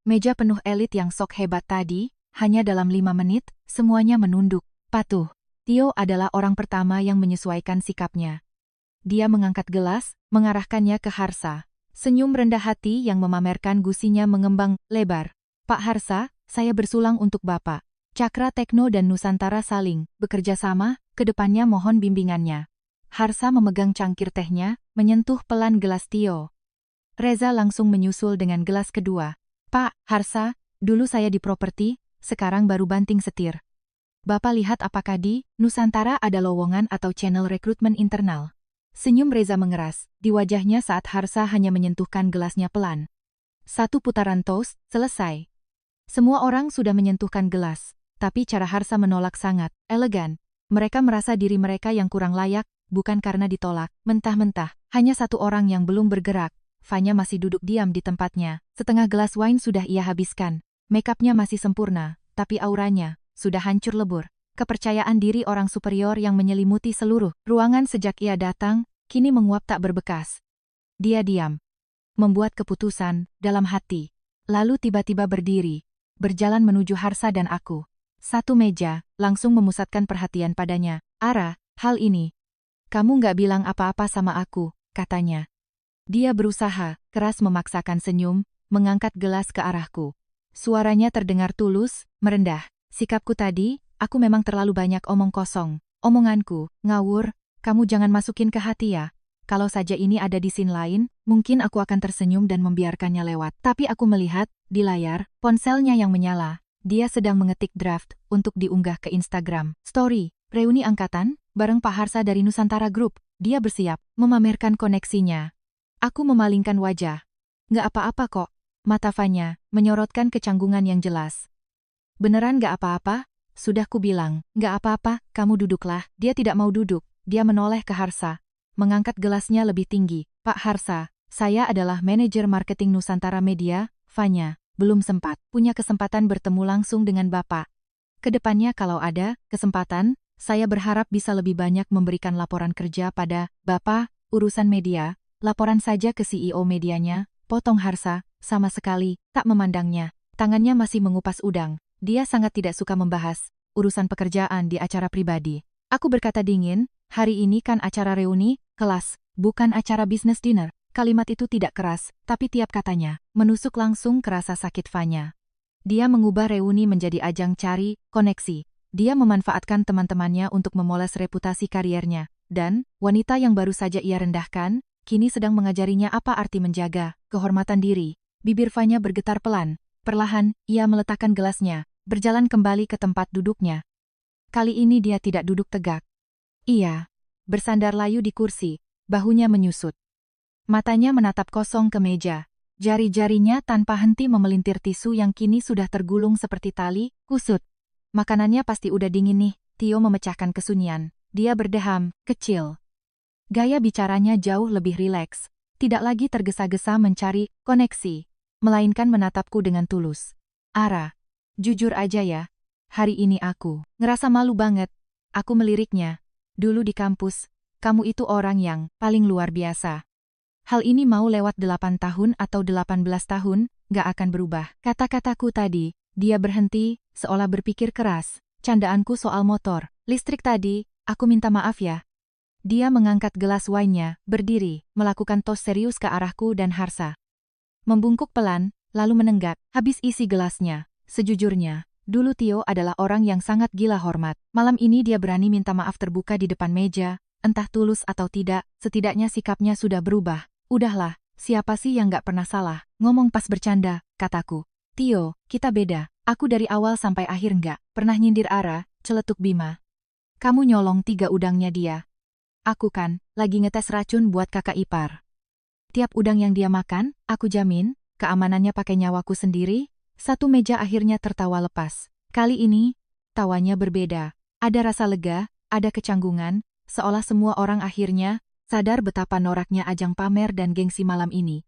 meja penuh elit yang sok hebat tadi, hanya dalam 5 menit, semuanya menunduk, patuh. Tio adalah orang pertama yang menyesuaikan sikapnya. Dia mengangkat gelas, mengarahkannya ke Harsa. Senyum rendah hati yang memamerkan gusinya mengembang lebar. Pak Harsa, saya bersulang untuk Bapak. Cakra Tekno dan Nusantara saling bekerja sama, ke depannya mohon bimbingannya. Harsa memegang cangkir tehnya, menyentuh pelan gelas Tio. Reza langsung menyusul dengan gelas kedua. Pak Harsa, dulu saya di properti, sekarang baru banting setir. Bapak lihat apakah di Nusantara ada lowongan atau channel rekrutmen internal? Senyum Reza mengeras, di wajahnya saat Harsa hanya menyentuhkan gelasnya pelan. 1 putaran toast, selesai. Semua orang sudah menyentuhkan gelas, tapi cara Harsa menolak sangat elegan. Mereka merasa diri mereka yang kurang layak, bukan karena ditolak, mentah-mentah. Hanya 1 orang yang belum bergerak. Fanya masih duduk diam di tempatnya. Setengah gelas wine sudah ia habiskan. Make-upnya masih sempurna, tapi auranya sudah hancur lebur. Kepercayaan diri orang superior yang menyelimuti seluruh ruangan sejak ia datang, kini menguap tak berbekas. Dia diam, membuat keputusan dalam hati. Lalu tiba-tiba berdiri, berjalan menuju Harsa dan aku. 1 meja, langsung memusatkan perhatian padanya. Ara, hal ini. Kamu nggak bilang apa-apa sama aku, katanya. Dia berusaha keras memaksakan senyum, mengangkat gelas ke arahku. Suaranya terdengar tulus, merendah. Sikapku tadi, aku memang terlalu banyak omong kosong. Omonganku, ngawur, kamu jangan masukin ke hati ya. Kalau saja ini ada di scene lain, mungkin aku akan tersenyum dan membiarkannya lewat. Tapi aku melihat, di layar, ponselnya yang menyala. Dia sedang mengetik draft untuk diunggah ke Instagram. Story, reuni angkatan, bareng Pak Harsa dari Nusantara Group. Dia bersiap memamerkan koneksinya. Aku memalingkan wajah. Nggak apa-apa kok. Mata Fanya menyorotkan kecanggungan yang jelas. Beneran nggak apa-apa? Sudah ku bilang, nggak apa-apa, kamu duduklah. Dia tidak mau duduk. Dia menoleh ke Harsa, mengangkat gelasnya lebih tinggi. Pak Harsa, saya adalah manajer marketing Nusantara Media. Fanya belum sempat punya kesempatan bertemu langsung dengan Bapak. Kedepannya kalau ada kesempatan, saya berharap bisa lebih banyak memberikan laporan kerja pada Bapak. Urusan media, laporan saja ke CEO medianya. Potong Harsa, sama sekali tak memandangnya. Tangannya masih mengupas udang. Dia sangat tidak suka membahas urusan pekerjaan di acara pribadi. Aku berkata dingin, hari ini kan acara reuni kelas, bukan acara business dinner. Kalimat itu tidak keras, tapi tiap katanya menusuk langsung ke rasa sakit Fanya. Dia mengubah reuni menjadi ajang cari koneksi. Dia memanfaatkan teman-temannya untuk memoles reputasi kariernya. Dan, wanita yang baru saja ia rendahkan, kini sedang mengajarinya apa arti menjaga kehormatan diri. Bibir Fanya bergetar pelan. Perlahan, ia meletakkan gelasnya, berjalan kembali ke tempat duduknya. Kali ini dia tidak duduk tegak. Ia bersandar layu di kursi, bahunya menyusut. Matanya menatap kosong ke meja. Jari-jarinya tanpa henti memelintir tisu yang kini sudah tergulung seperti tali kusut. Makanannya pasti udah dingin nih, Tio memecahkan kesunyian. Dia berdeham, kecil. Gaya bicaranya jauh lebih rileks. Tidak lagi tergesa-gesa mencari koneksi, melainkan menatapku dengan tulus. Ara, jujur aja ya, hari ini aku ngerasa malu banget. Aku meliriknya. Dulu di kampus, kamu itu orang yang paling luar biasa. Hal ini mau lewat 8 tahun atau 18 tahun, gak akan berubah. Kata-kataku tadi, dia berhenti, seolah berpikir keras. Candaanku soal motor, listrik tadi, aku minta maaf ya. Dia mengangkat gelas wine-nya, berdiri, melakukan tos serius ke arahku dan Harsa. Membungkuk pelan, lalu menenggak, habis isi gelasnya. Sejujurnya, dulu Tio adalah orang yang sangat gila hormat. Malam ini dia berani minta maaf terbuka di depan meja, entah tulus atau tidak, setidaknya sikapnya sudah berubah. Udahlah, siapa sih yang gak pernah salah? Ngomong pas bercanda, kataku. Tio, kita beda. Aku dari awal sampai akhir gak pernah nyindir Ara, celetuk Bima. Kamu nyolong 3 udangnya dia. Aku kan, lagi ngetes racun buat kakak ipar. Tiap udang yang dia makan, aku jamin, keamanannya pakai nyawaku sendiri. Satu meja akhirnya tertawa lepas. Kali ini, tawanya berbeda. Ada rasa lega, ada kecanggungan, seolah semua orang akhirnya sadar betapa noraknya ajang pamer dan gengsi malam ini.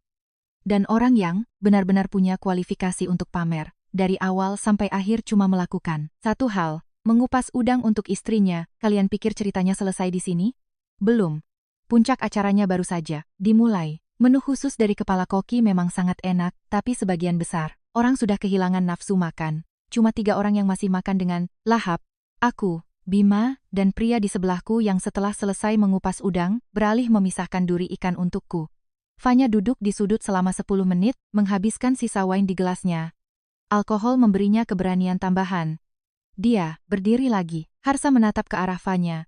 Dan orang yang benar-benar punya kualifikasi untuk pamer, dari awal sampai akhir cuma melakukan satu hal, mengupas udang untuk istrinya. Kalian pikir ceritanya selesai di sini? Belum. Puncak acaranya baru saja dimulai. Menu khusus dari kepala koki memang sangat enak, tapi sebagian besar orang sudah kehilangan nafsu makan. Cuma 3 orang yang masih makan dengan lahap. Aku, Bima, dan pria di sebelahku yang setelah selesai mengupas udang, beralih memisahkan duri ikan untukku. Fanya duduk di sudut selama 10 menit, menghabiskan sisa wine di gelasnya. Alkohol memberinya keberanian tambahan. Dia berdiri lagi. Harsa menatap ke arah Fanya.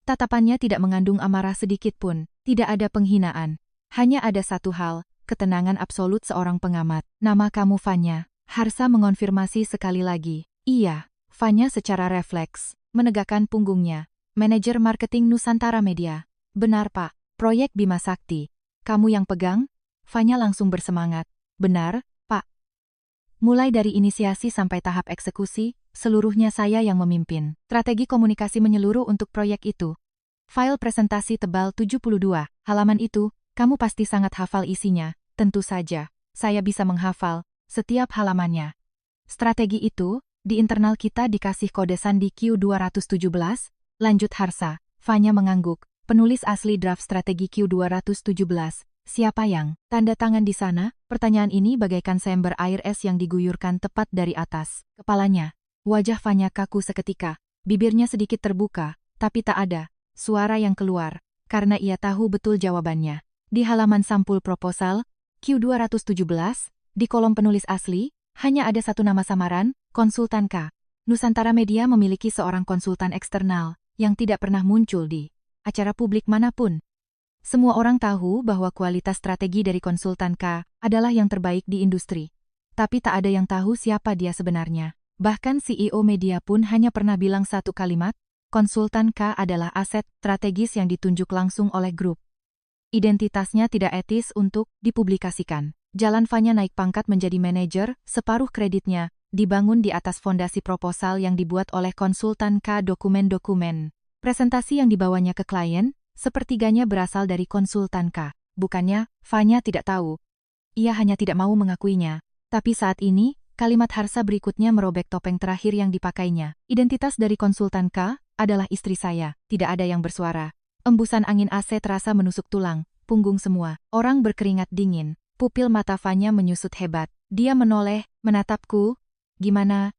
Tatapannya tidak mengandung amarah sedikit pun, tidak ada penghinaan. Hanya ada satu hal, ketenangan absolut seorang pengamat. Nama kamu Fanya. Harsa mengonfirmasi sekali lagi. Iya, Fanya secara refleks menegakkan punggungnya. Manajer marketing Nusantara Media. Benar Pak, proyek Bima Sakti. Kamu yang pegang? Fanya langsung bersemangat. Benar, Pak. Mulai dari inisiasi sampai tahap eksekusi, seluruhnya saya yang memimpin. Strategi komunikasi menyeluruh untuk proyek itu. File presentasi tebal 72 halaman itu, kamu pasti sangat hafal isinya. Tentu saja, saya bisa menghafal setiap halamannya. Strategi itu, di internal kita dikasih kode sandi Q217, lanjut Harsa. Fanya mengangguk. Penulis asli draft strategi Q217, siapa yang tanda tangan di sana? Pertanyaan ini bagaikan seember air es yang diguyurkan tepat dari atas kepalanya. Wajah Fanya kaku seketika, bibirnya sedikit terbuka, tapi tak ada suara yang keluar, karena ia tahu betul jawabannya. Di halaman sampul proposal, Q217, di kolom penulis asli, hanya ada satu nama samaran, Konsultan K. Nusantara Media memiliki seorang konsultan eksternal yang tidak pernah muncul di acara publik manapun. Semua orang tahu bahwa kualitas strategi dari Konsultan K adalah yang terbaik di industri. Tapi tak ada yang tahu siapa dia sebenarnya. Bahkan CEO media pun hanya pernah bilang satu kalimat, Konsultan K adalah aset strategis yang ditunjuk langsung oleh grup. Identitasnya tidak etis untuk dipublikasikan. Jalan Fanya naik pangkat menjadi manajer, separuh kreditnya dibangun di atas fondasi proposal yang dibuat oleh Konsultan K. Dokumen-dokumen presentasi yang dibawanya ke klien, sepertiganya berasal dari Konsultan K. Bukannya, Fanya tidak tahu. Ia hanya tidak mau mengakuinya. Tapi saat ini, kalimat Harsa berikutnya merobek topeng terakhir yang dipakainya. Identitas dari Konsultan K adalah istri saya. Tidak ada yang bersuara. Embusan angin AC terasa menusuk tulang, punggung semua. Orang berkeringat dingin. Pupil mata Fanya menyusut hebat. Dia menoleh, menatapku. Gimana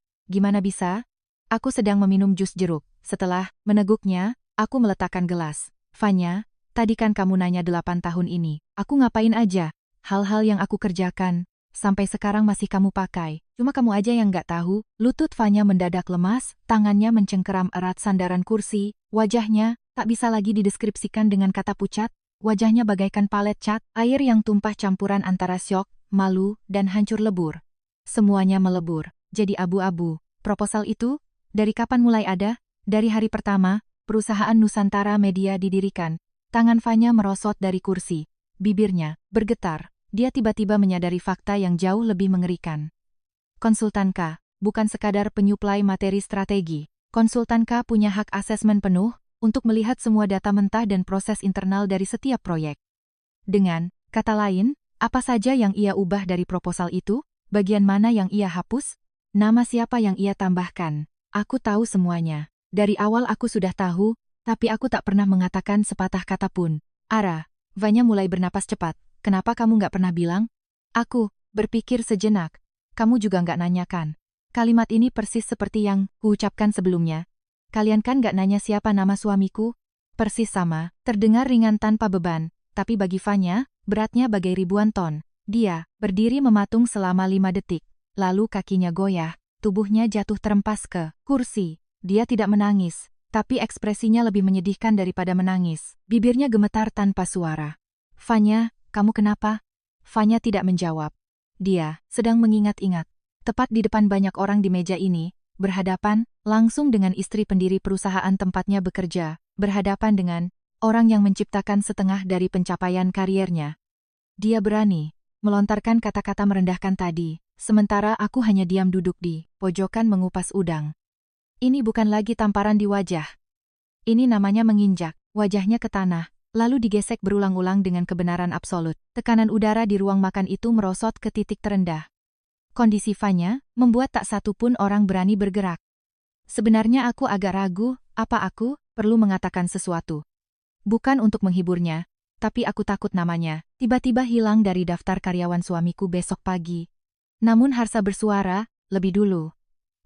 bisa? Aku sedang meminum jus jeruk. Setelah meneguknya, aku meletakkan gelas. Fanya, tadi kan kamu nanya 8 tahun ini. Aku ngapain aja? Hal-hal yang aku kerjakan, sampai sekarang masih kamu pakai. Cuma kamu aja yang gak tahu. Lutut Fanya mendadak lemas, tangannya mencengkeram erat sandaran kursi. Wajahnya tak bisa lagi dideskripsikan dengan kata pucat. Wajahnya bagaikan palet cat, air yang tumpah campuran antara syok, malu, dan hancur lebur. Semuanya melebur, jadi abu-abu. Proposal itu, dari kapan mulai ada? Dari hari pertama, perusahaan Nusantara Media didirikan. Tangan Fanya merosot dari kursi. Bibirnya bergetar. Dia tiba-tiba menyadari fakta yang jauh lebih mengerikan. Konsultan K bukan sekadar penyuplai materi strategi. Konsultan K punya hak asesmen penuh untuk melihat semua data mentah dan proses internal dari setiap proyek. Dengan kata lain, apa saja yang ia ubah dari proposal itu, bagian mana yang ia hapus, nama siapa yang ia tambahkan. Aku tahu semuanya. Dari awal aku sudah tahu, Tapi aku tak pernah mengatakan sepatah kata pun. Ara, Vanya mulai bernapas cepat. Kenapa kamu nggak pernah bilang? Aku berpikir sejenak. Kamu juga nggak nanyakan. Kalimat ini persis seperti yang kuucapkan sebelumnya. Kalian kan nggak nanya siapa nama suamiku? Persis sama, terdengar ringan tanpa beban. Tapi bagi Vanya, beratnya bagai ribuan ton. Dia berdiri mematung selama 5 detik. Lalu kakinya goyah, tubuhnya jatuh terempas ke kursi. Dia tidak menangis, tapi ekspresinya lebih menyedihkan daripada menangis. Bibirnya gemetar tanpa suara. Vanya, kamu kenapa? Vanya tidak menjawab. Dia sedang mengingat-ingat. Tepat di depan banyak orang di meja ini, berhadapan langsung dengan istri pendiri perusahaan tempatnya bekerja, berhadapan dengan orang yang menciptakan setengah dari pencapaian kariernya. Dia berani melontarkan kata-kata merendahkan tadi, sementara aku hanya diam duduk di pojokan mengupas udang. Ini bukan lagi tamparan di wajah. Ini namanya menginjak wajahnya ke tanah, lalu digesek berulang-ulang dengan kebenaran absolut. Tekanan udara di ruang makan itu merosot ke titik terendah. Kondisi Vanya membuat tak satu pun orang berani bergerak. Sebenarnya aku agak ragu, apa aku perlu mengatakan sesuatu. Bukan untuk menghiburnya, tapi aku takut namanya tiba-tiba hilang dari daftar karyawan suamiku besok pagi. Namun Harsa bersuara, lebih dulu.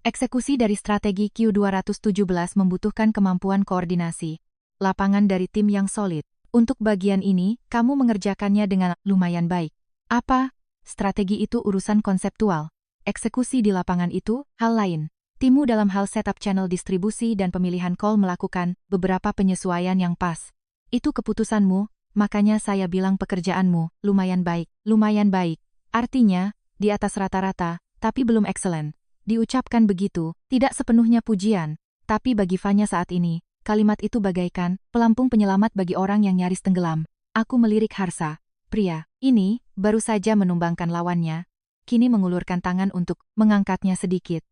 Eksekusi dari strategi Q217 membutuhkan kemampuan koordinasi. Lapangan dari tim yang solid. Untuk bagian ini, kamu mengerjakannya dengan lumayan baik. Apa? Strategi itu urusan konseptual. Eksekusi di lapangan itu, hal lain. Timmu dalam hal setup channel distribusi dan pemilihan call melakukan beberapa penyesuaian yang pas. Itu keputusanmu, makanya saya bilang pekerjaanmu lumayan baik. Lumayan baik. Artinya, di atas rata-rata, tapi belum excellent. Diucapkan begitu, tidak sepenuhnya pujian. Tapi bagi Vanya saat ini, kalimat itu bagaikan pelampung penyelamat bagi orang yang nyaris tenggelam. Aku melirik Harsa. Pria ini baru saja menumbangkan lawannya, kini mengulurkan tangan untuk mengangkatnya sedikit.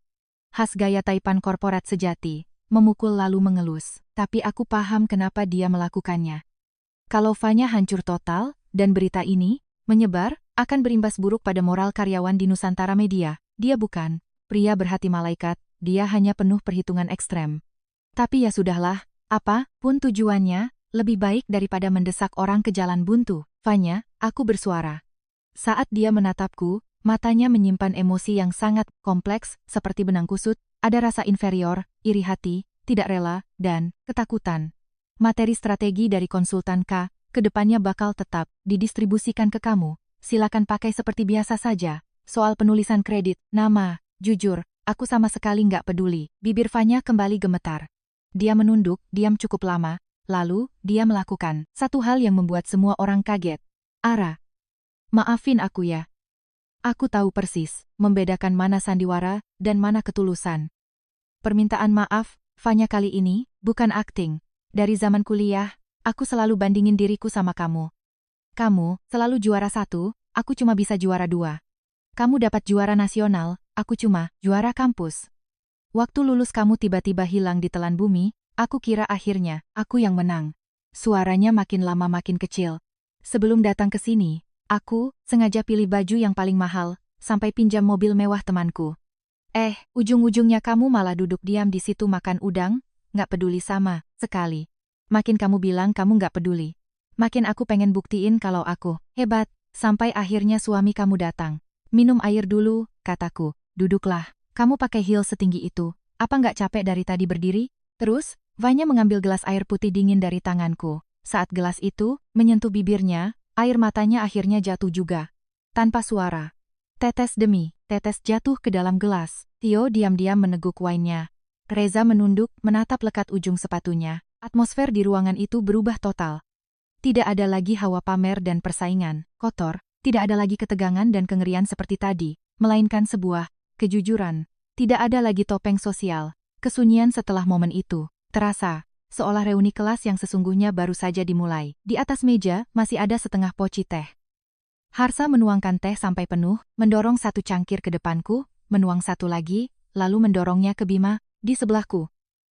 Khas gaya taipan korporat sejati, memukul lalu mengelus, tapi aku paham kenapa dia melakukannya. Kalau Vanya hancur total, dan berita ini menyebar, akan berimbas buruk pada moral karyawan di Nusantara Media. Dia bukan pria berhati malaikat, dia hanya penuh perhitungan ekstrem. Tapi ya sudahlah, apa pun tujuannya, lebih baik daripada mendesak orang ke jalan buntu. Vanya, aku bersuara. Saat dia menatapku, matanya menyimpan emosi yang sangat kompleks, seperti benang kusut, ada rasa inferior, iri hati, tidak rela, dan ketakutan. Materi strategi dari konsultan K, kedepannya bakal tetap didistribusikan ke kamu. Silakan pakai seperti biasa saja. Soal penulisan kredit, nama, jujur, aku sama sekali nggak peduli. Bibir Vanya kembali gemetar. Dia menunduk, diam cukup lama. Lalu, dia melakukan satu hal yang membuat semua orang kaget. Ara, maafin aku ya. Aku tahu persis, membedakan mana sandiwara dan mana ketulusan. Permintaan maaf, Vanya kali ini, bukan akting. Dari zaman kuliah, aku selalu bandingin diriku sama kamu. Kamu selalu juara 1, aku cuma bisa juara 2. Kamu dapat juara nasional, aku cuma juara kampus. Waktu lulus kamu tiba-tiba hilang di telan bumi, aku kira akhirnya, aku yang menang. Suaranya makin lama makin kecil. Sebelum datang ke sini, aku sengaja pilih baju yang paling mahal, sampai pinjam mobil mewah temanku. Ujung-ujungnya kamu malah duduk diam di situ makan udang, nggak peduli sama sekali. Makin kamu bilang kamu nggak peduli, makin aku pengen buktiin kalau aku hebat, sampai akhirnya suami kamu datang. Minum air dulu, kataku. Duduklah, kamu pakai heels setinggi itu, apa nggak capek dari tadi berdiri? Terus, Vanya mengambil gelas air putih dingin dari tanganku. Saat gelas itu menyentuh bibirnya, air matanya akhirnya jatuh juga. Tanpa suara. Tetes demi tetes jatuh ke dalam gelas. Tio diam-diam meneguk wine-nya. Reza menunduk, menatap lekat ujung sepatunya. Atmosfer di ruangan itu berubah total. Tidak ada lagi hawa pamer dan persaingan, kotor. Tidak ada lagi ketegangan dan kengerian seperti tadi, melainkan sebuah kejujuran. Tidak ada lagi topeng sosial. Kesunyian setelah momen itu terasa, seolah reuni kelas yang sesungguhnya baru saja dimulai. Di atas meja, masih ada setengah poci teh. Harsa menuangkan teh sampai penuh, mendorong satu cangkir ke depanku, menuang satu lagi, lalu mendorongnya ke Bima, di sebelahku.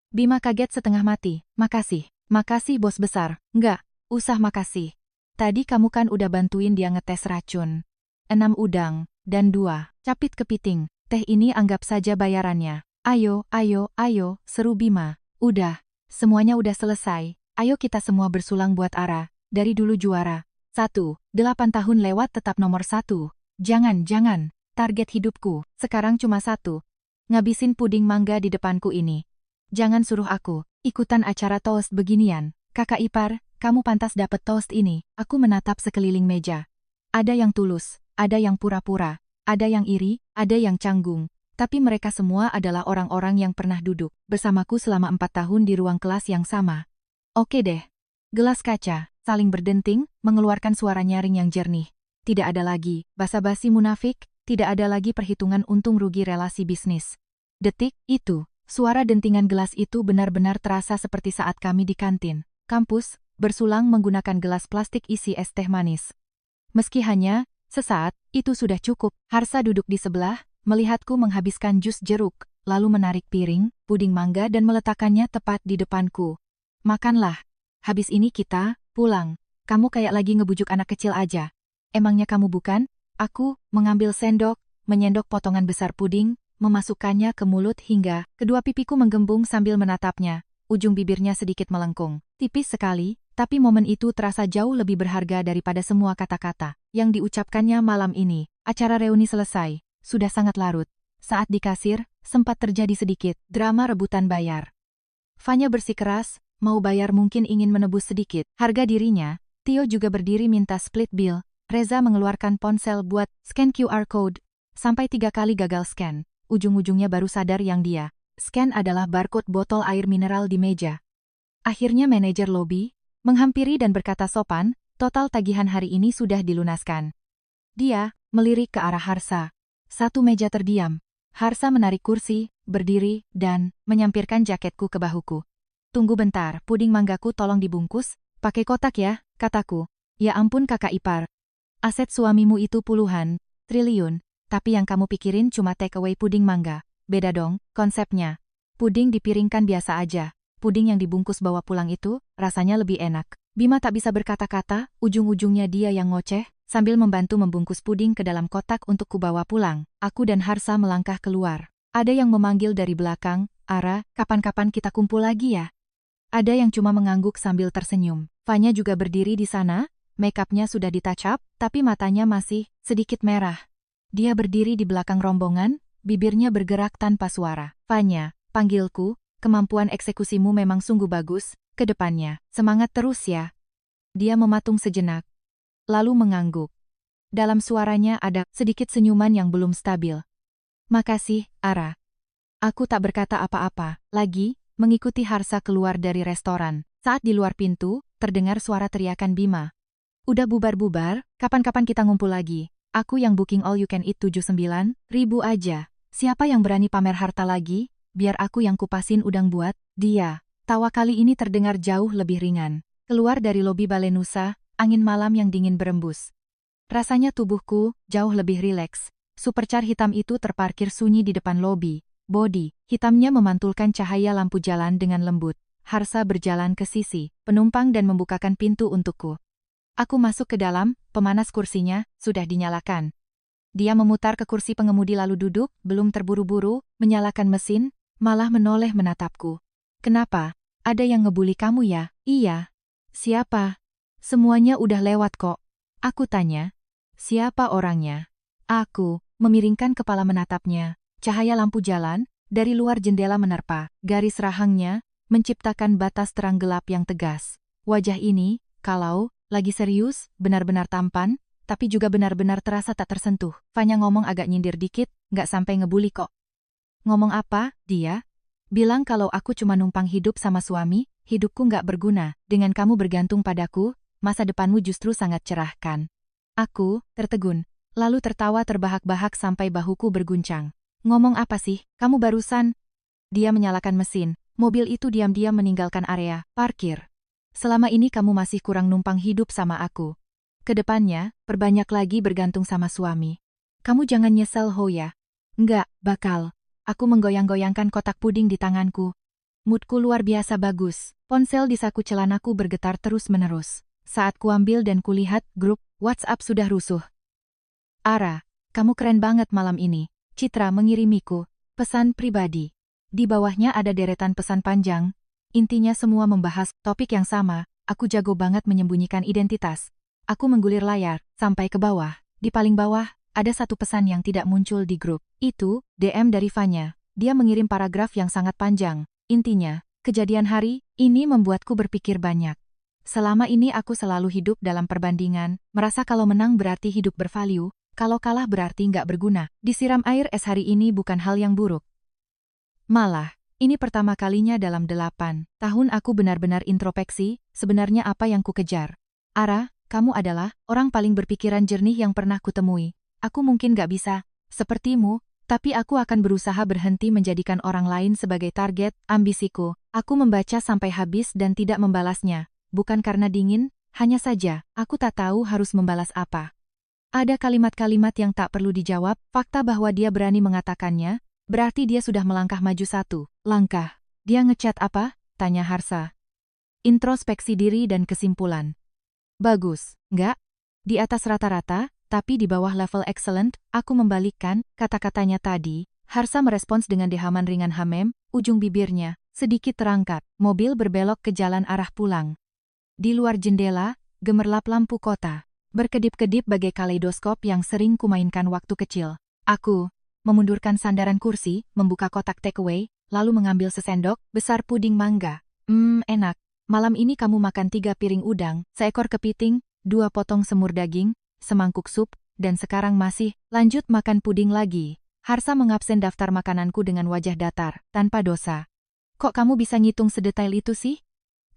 Bima kaget setengah mati. Makasih. Makasih bos besar. Enggak, usah makasih. Tadi kamu kan udah bantuin dia ngetes racun. 6 udang, dan 2 capit kepiting. Teh ini anggap saja bayarannya. Ayo, ayo, ayo, seru Bima. Udah, Semuanya udah selesai. Ayo kita semua bersulang buat Ara. Dari dulu juara. 8 tahun lewat tetap nomor 1. Jangan. Target hidupku, sekarang cuma 1. Ngabisin puding mangga di depanku ini. Jangan suruh aku ikutan acara toast beginian. Kakak ipar, kamu pantas dapet toast ini. Aku menatap sekeliling meja. Ada yang tulus, ada yang pura-pura, ada yang iri, ada yang canggung. Tapi mereka semua adalah orang-orang yang pernah duduk bersamaku selama 4 tahun di ruang kelas yang sama. Oke deh. Gelas kaca, saling berdenting, mengeluarkan suara nyaring yang jernih. Tidak ada lagi basa-basi munafik, tidak ada lagi perhitungan untung rugi relasi bisnis. Detik itu, suara dentingan gelas itu benar-benar terasa seperti saat kami di kantin kampus, bersulang menggunakan gelas plastik isi es teh manis. Meski hanya sesaat, itu sudah cukup. Harsa duduk di sebelah, melihatku menghabiskan jus jeruk, lalu menarik piring, puding mangga dan meletakkannya tepat di depanku. Makanlah. Habis ini kita pulang. Kamu kayak lagi ngebujuk anak kecil aja. Emangnya kamu bukan? Aku mengambil sendok, menyendok potongan besar puding, memasukkannya ke mulut hingga kedua pipiku menggembung sambil menatapnya. Ujung bibirnya sedikit melengkung. Tipis sekali, tapi momen itu terasa jauh lebih berharga daripada semua kata-kata yang diucapkannya malam ini. Acara reuni selesai. Sudah sangat larut. Saat di kasir, sempat terjadi sedikit drama rebutan bayar. Fanya bersikeras, mau bayar mungkin ingin menebus sedikit harga dirinya. Tio juga berdiri minta split bill. Reza mengeluarkan ponsel buat scan QR code. Sampai 3 kali gagal scan. Ujung-ujungnya baru sadar yang dia scan adalah barcode botol air mineral di meja. Akhirnya manajer lobi menghampiri dan berkata sopan, total tagihan hari ini sudah dilunaskan. Dia melirik ke arah Harsa. Satu meja terdiam. Harsa menarik kursi, berdiri, dan menyampirkan jaketku ke bahuku. Tunggu bentar, puding manggaku tolong dibungkus, pakai kotak ya, kataku. Ya ampun kakak ipar. Aset suamimu itu puluhan triliun, tapi yang kamu pikirin cuma take away puding mangga. Beda dong, konsepnya. Puding dipiringkan biasa aja. Puding yang dibungkus bawa pulang itu, rasanya lebih enak. Bima tak bisa berkata-kata, ujung-ujungnya dia yang ngoceh, sambil membantu membungkus puding ke dalam kotak untuk kubawa pulang. Aku dan Harsa melangkah keluar. Ada yang memanggil dari belakang, Ara, kapan-kapan kita kumpul lagi ya? Ada yang cuma mengangguk sambil tersenyum. Fanya juga berdiri di sana, make-upnya sudah di-touch up, tapi matanya masih sedikit merah. Dia berdiri di belakang rombongan, bibirnya bergerak tanpa suara. Fanya, panggilku, kemampuan eksekusimu memang sungguh bagus, ke depannya, semangat terus ya. Dia mematung sejenak, lalu mengangguk. Dalam suaranya ada sedikit senyuman yang belum stabil. Makasih, Ara. Aku tak berkata apa-apa, lagi, mengikuti Harsa keluar dari restoran. Saat di luar pintu, terdengar suara teriakan Bima. Udah bubar-bubar, kapan-kapan kita ngumpul lagi. Aku yang booking all you can eat 79.000 aja. Siapa yang berani pamer harta lagi? Biar aku yang kupasin udang buat dia. Tawa kali ini terdengar jauh lebih ringan. Keluar dari lobi Balai Nusa, angin malam yang dingin berembus. Rasanya tubuhku jauh lebih rileks. Supercar hitam itu terparkir sunyi di depan lobi. Bodi hitamnya memantulkan cahaya lampu jalan dengan lembut. Harsa berjalan ke sisi penumpang dan membukakan pintu untukku. Aku masuk ke dalam, pemanas kursinya sudah dinyalakan. Dia memutar ke kursi pengemudi lalu duduk, belum terburu-buru, menyalakan mesin, malah menoleh menatapku. Kenapa? Ada yang ngebully kamu ya? Iya. Siapa? Semuanya udah lewat kok. Aku tanya. Siapa orangnya? Aku memiringkan kepala menatapnya. Cahaya lampu jalan, dari luar jendela menerpa, garis rahangnya, menciptakan batas terang gelap yang tegas. Wajah ini, kalau lagi serius, benar-benar tampan, tapi juga benar-benar terasa tak tersentuh. Fanya ngomong agak nyindir dikit, nggak sampai ngebully kok. Ngomong apa, dia? Bilang kalau aku cuma numpang hidup sama suami, hidupku nggak berguna. Dengan kamu bergantung padaku, masa depanmu justru sangat cerah kan? Aku tertegun, lalu tertawa terbahak-bahak sampai bahuku berguncang. Ngomong apa sih, kamu barusan? Dia menyalakan mesin, mobil itu diam-diam meninggalkan area parkir. Selama ini kamu masih kurang numpang hidup sama aku. Kedepannya, perbanyak lagi bergantung sama suami. Kamu jangan nyesel Ho ya. Enggak, bakal. Aku menggoyang-goyangkan kotak puding di tanganku. Moodku luar biasa bagus. Ponsel di saku celanaku bergetar terus-menerus. Saat kuambil dan kulihat, grup WhatsApp sudah rusuh. Ara, kamu keren banget malam ini. Citra mengirimiku. Pesan pribadi. Di bawahnya ada deretan pesan panjang. Intinya semua membahas topik yang sama. Aku jago banget menyembunyikan identitas. Aku menggulir layar, sampai ke bawah. Di paling bawah, ada satu pesan yang tidak muncul di grup. Itu, DM dari Vanya. Dia mengirim paragraf yang sangat panjang. Intinya, kejadian hari ini membuatku berpikir banyak. Selama ini aku selalu hidup dalam perbandingan, merasa kalau menang berarti hidup bervalue, kalau kalah berarti nggak berguna. Disiram air es hari ini bukan hal yang buruk. Malah, ini pertama kalinya dalam 8 tahun aku benar-benar introspeksi, sebenarnya apa yang ku kejar. Ara, kamu adalah orang paling berpikiran jernih yang pernah kutemui. Aku mungkin gak bisa, sepertimu, tapi aku akan berusaha berhenti menjadikan orang lain sebagai target ambisiku. Aku membaca sampai habis dan tidak membalasnya. Bukan karena dingin, hanya saja, aku tak tahu harus membalas apa. Ada kalimat-kalimat yang tak perlu dijawab, fakta bahwa dia berani mengatakannya, berarti dia sudah melangkah maju 1 langkah. Dia ngechat apa? Tanya Harsa. Introspeksi diri dan kesimpulan. Bagus, enggak? Di atas rata-rata, tapi di bawah level excellent, aku membalikkan kata-katanya tadi. Harsa merespons dengan dehaman ringan hamem, ujung bibirnya sedikit terangkat. Mobil berbelok ke jalan arah pulang. Di luar jendela, gemerlap lampu kota. Berkedip-kedip bagai kaleidoskop yang sering kumainkan waktu kecil. Aku memundurkan sandaran kursi, membuka kotak takeaway, lalu mengambil sesendok besar puding mangga. Enak. Malam ini kamu makan 3 piring udang, seekor kepiting, 2 potong semur daging, semangkuk sup, dan sekarang masih lanjut makan puding lagi. Harsa mengabsen daftar makananku dengan wajah datar, tanpa dosa. Kok kamu bisa ngitung sedetail itu sih?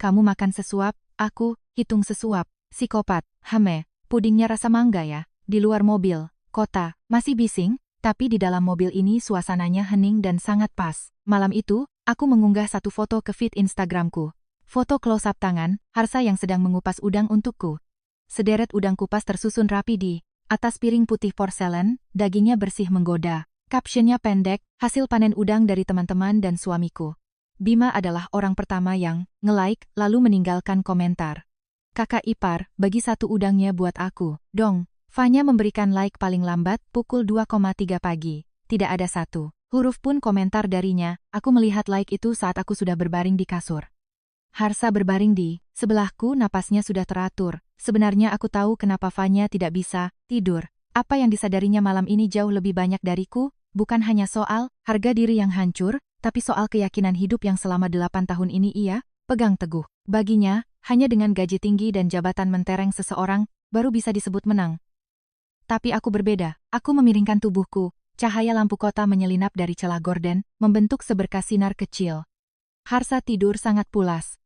Kamu makan sesuap, aku hitung sesuap. Psikopat, hame, pudingnya rasa mangga ya. Di luar mobil, kota, masih bising, tapi di dalam mobil ini suasananya hening dan sangat pas. Malam itu, aku mengunggah satu foto ke feed Instagramku. Foto close-up tangan, Harsa yang sedang mengupas udang untukku. Sederet udang kupas tersusun rapi di atas piring putih porselen, dagingnya bersih menggoda. Captionnya pendek, hasil panen udang dari teman-teman dan suamiku. Bima adalah orang pertama yang nge-like, lalu meninggalkan komentar. Kakak ipar, bagi satu udangnya buat aku, dong. Vanya memberikan like paling lambat pukul 2,3 pagi. Tidak ada satu huruf pun komentar darinya. Aku melihat like itu saat aku sudah berbaring di kasur. Harsa berbaring di sebelahku, napasnya sudah teratur. Sebenarnya aku tahu kenapa Vanya tidak bisa tidur. Apa yang disadarinya malam ini jauh lebih banyak dariku, bukan hanya soal harga diri yang hancur, tapi soal keyakinan hidup yang selama 8 tahun ini ia pegang teguh. Baginya, hanya dengan gaji tinggi dan jabatan mentereng seseorang, baru bisa disebut menang. Tapi aku berbeda, aku memiringkan tubuhku, cahaya lampu kota menyelinap dari celah gorden, membentuk seberkas sinar kecil. Harsa tidur sangat pulas.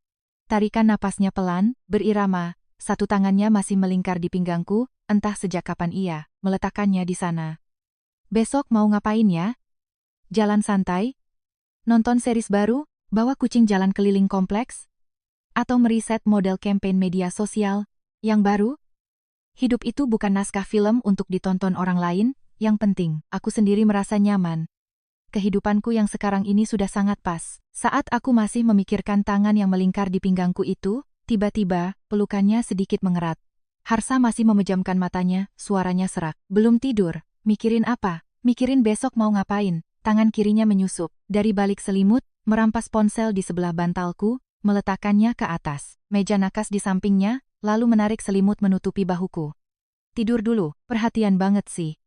Tarikan napasnya pelan, berirama, satu tangannya masih melingkar di pinggangku, entah sejak kapan ia meletakkannya di sana. Besok mau ngapain ya? Jalan santai? Nonton series baru? Bawa kucing jalan keliling kompleks? Atau meriset model campaign media sosial yang baru? Hidup itu bukan naskah film untuk ditonton orang lain, yang penting, aku sendiri merasa nyaman. Kehidupanku yang sekarang ini sudah sangat pas. Saat aku masih memikirkan tangan yang melingkar di pinggangku itu, tiba-tiba, pelukannya sedikit mengerat. Harsa masih memejamkan matanya, suaranya serak. Belum tidur, mikirin apa? Mikirin besok mau ngapain? Tangan kirinya menyusup, dari balik selimut, merampas ponsel di sebelah bantalku, meletakkannya ke atas meja nakas di sampingnya, lalu menarik selimut menutupi bahuku. Tidur dulu, perhatian banget sih.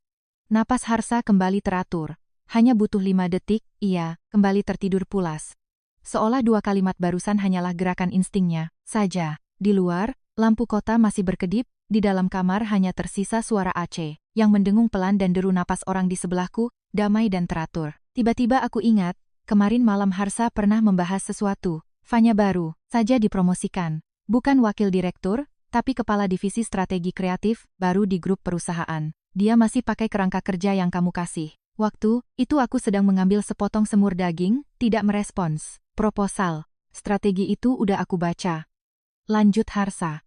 Napas Harsa kembali teratur. Hanya butuh 5 detik, ia kembali tertidur pulas. Seolah 2 kalimat barusan hanyalah gerakan instingnya saja. Di luar, lampu kota masih berkedip, di dalam kamar hanya tersisa suara Aceh, yang mendengung pelan dan deru napas orang di sebelahku, damai dan teratur. Tiba-tiba aku ingat, kemarin malam Harsa pernah membahas sesuatu. Vanya baru saja dipromosikan. Bukan wakil direktur, tapi kepala divisi strategi kreatif, baru di grup perusahaan. Dia masih pakai kerangka kerja yang kamu kasih. Waktu itu aku sedang mengambil sepotong semur daging, tidak merespons. Proposal strategi itu udah aku baca. Lanjut Harsa.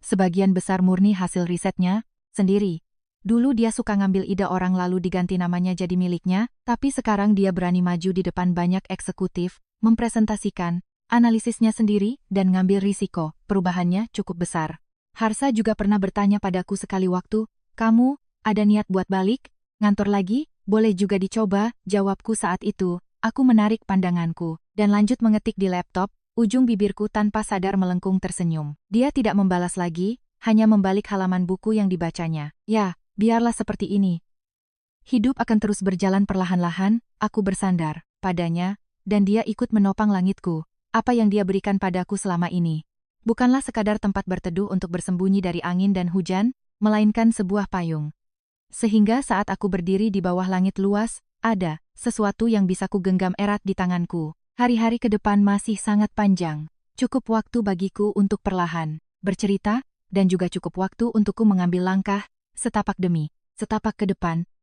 Sebagian besar murni hasil risetnya sendiri. Dulu dia suka ngambil ide orang lalu diganti namanya jadi miliknya, tapi sekarang dia berani maju di depan banyak eksekutif, mempresentasikan analisisnya sendiri, dan ngambil risiko. Perubahannya cukup besar. Harsa juga pernah bertanya padaku sekali waktu, kamu ada niat buat balik? Ngantor lagi? Boleh juga dicoba, jawabku saat itu. Aku menarik pandanganku, dan lanjut mengetik di laptop, Ujung bibirku tanpa sadar melengkung tersenyum. Dia tidak membalas lagi, hanya membalik halaman buku yang dibacanya. Ya, biarlah seperti ini. Hidup akan terus berjalan perlahan-lahan, aku bersandar padanya, dan dia ikut menopang langitku. Apa yang dia berikan padaku selama ini bukanlah sekadar tempat berteduh untuk bersembunyi dari angin dan hujan, melainkan sebuah payung. Sehingga saat aku berdiri di bawah langit luas, ada sesuatu yang bisa ku genggam erat di tanganku. Hari-hari ke depan masih sangat panjang. Cukup waktu bagiku untuk perlahan bercerita, dan juga cukup waktu untukku mengambil langkah, setapak demi setapak ke depan,